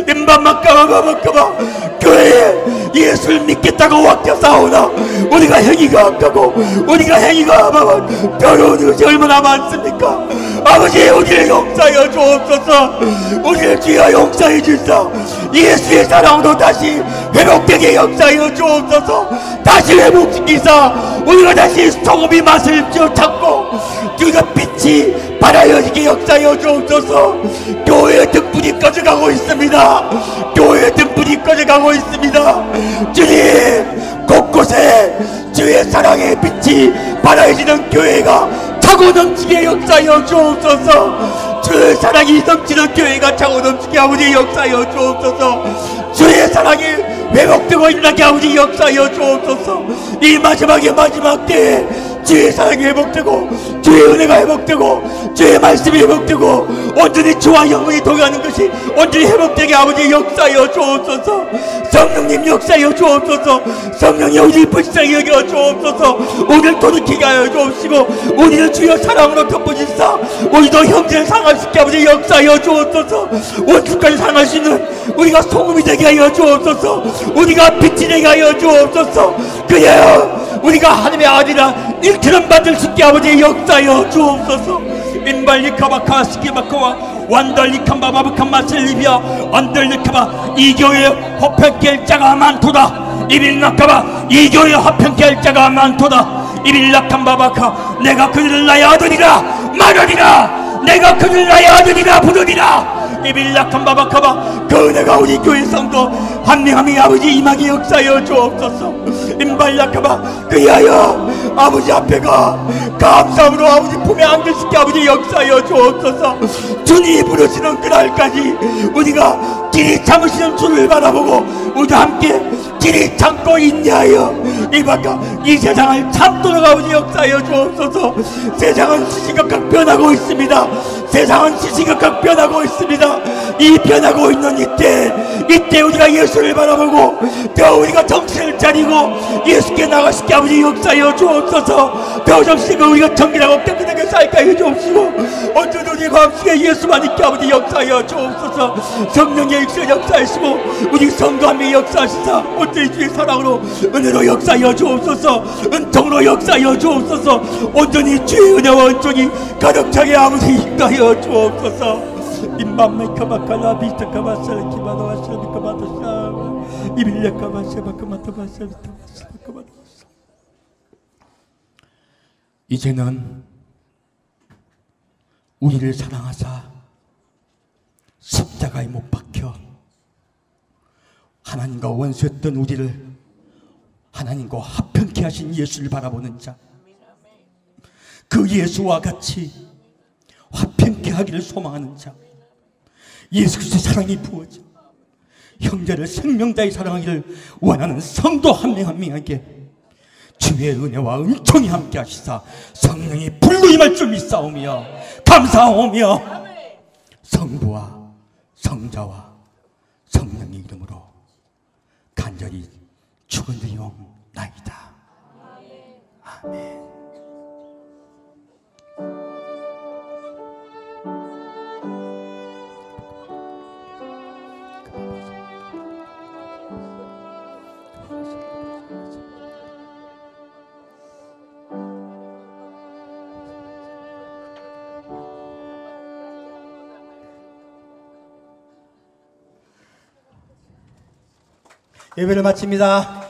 임반막가마마마카마 교회에 예수를 믿겠다고 wak혀싸우나 우리가 행위가 악하고 우리가 행위가 아마만 더러운 것이 얼마나 많습니까? 아버지 우리를 용서하여 주옵소서. 우리를 주여 용서해 주사 예수의 사랑으로 다시 회복되게 역사하여 주옵소서. 다시 회복시키사 우리가 다시 소금이 맛을 찾고 우리가 빛이 발하여지게 역사하여 주옵소서. 교회의 등불이 꺼져가고 있습니다. 교회의 등불이 꺼져가고 있습니다. 주님 곳곳에 주의 사랑의 빛이 발하여지는 교회가 차고 넘치게 역사하여 주옵소서. 주의 사랑이 넘치는 교회가 차고 넘치게 아버지 역사하여 주옵소서. 주의 사랑이 회복되고 일어나게 아버지 역사하여 주옵소서. 이 마지막의 마지막 때에 주의 사랑이 회복되고 주의 은혜가 회복되고 주의 말씀이 회복되고 온전히 주와 영혼이 동행하는 것이 온전히 회복되게 아버지 역사하여 주옵소서. 성령님 역사하여 주옵소서. 성령이 우리를 불쌍히 여겨 주옵소서. 우리를 돌이키게 하여 주옵시고 우리를 주여 사랑으로 덮어주사 우리도 형제를 사랑하시게 아버지 역사하여 주옵소서. 원수까지 사랑할 수 있는 우리가 소금이 되게 하여 주옵소서. 우리가 빛이 되게 하여 주옵소서. 그래야 우리가 하나님의 아들이라 일처럼 받을 수 있게 아버지 역사하여 주옵소서. 인발리카바카 스키바카와 완달리칸바바바칸 마셀리비아 안들리카바. 이 교회에 화평케 자가 많도다. 이빌나카바 이 교회에 화평케 자가 많도다. 이빌라칸바바카 내가 그들을 나의 아들이라 말하리라. 내가 그들을 나의 아들이라 부르리라. 이빌라칸바바카바 그 은혜가 우리 교회 성도 한 명 한 명의 아버지 임하게 역사하여 주옵소서. 임발라카바 그리하여 아버지 앞에가 감사함으로 아버지 품에 안겨있게 아버지 역사하여 주옵소서. 주님이 부르시는 그날까지 우리가 길이 참으시는 주를 바라보고 우리가 함께 길이 참고 있냐하여 이 세상을 참도록 아버지 역사하여 주옵소서. 세상은 시시각각 변하고 있습니다. 세상은 시시각각 변하고 있습니다. 이 변하고 있는 이때 우리가 예수를 바라보고 더 우리가 정신을 차리고 예수께 나가시게 아버지 역사하여 주옵소서. 더 정신을 우리가 정결하고 깨끗하게 살게 하여 주옵시고 언제든 우리 마음속에 예수만 있게 아버지 역사하여 주옵소서. 성령의 역사하시고 우리 성도 한 명이 역사하시사 온전히 주의 사랑으로 은혜로 역사하여 주옵소서. 은총으로 역사하여 주옵소서. 온전히 주의 은혜와 은총이 가득 차게 아버지 인도하여 주옵소서. 임밤메카바카라 비스타카바사르키바도와사르카바도사 이빌레카바세바카마타바사르타바사르카바도사. 이제는 우리를 사랑하사 십자가에 못 박혀 하나님과 원수였던 우리를 하나님과 화평케 하신 예수를 바라보는 자, 그 예수와 같이 화평케 하기를 소망하는 자, 예수 그리스도의 사랑이 부어져 형제를 생명 다해 사랑하기를 원하는 성도 한 명 한 명에게 주의 은혜와 은총이 함께 하시사 성령이 불로 임할 줄 믿사오며 감사하오며 성부와 성자와 성령의 이름으로 간절히 축원드리옵나이다. 아멘. 예배를 마칩니다.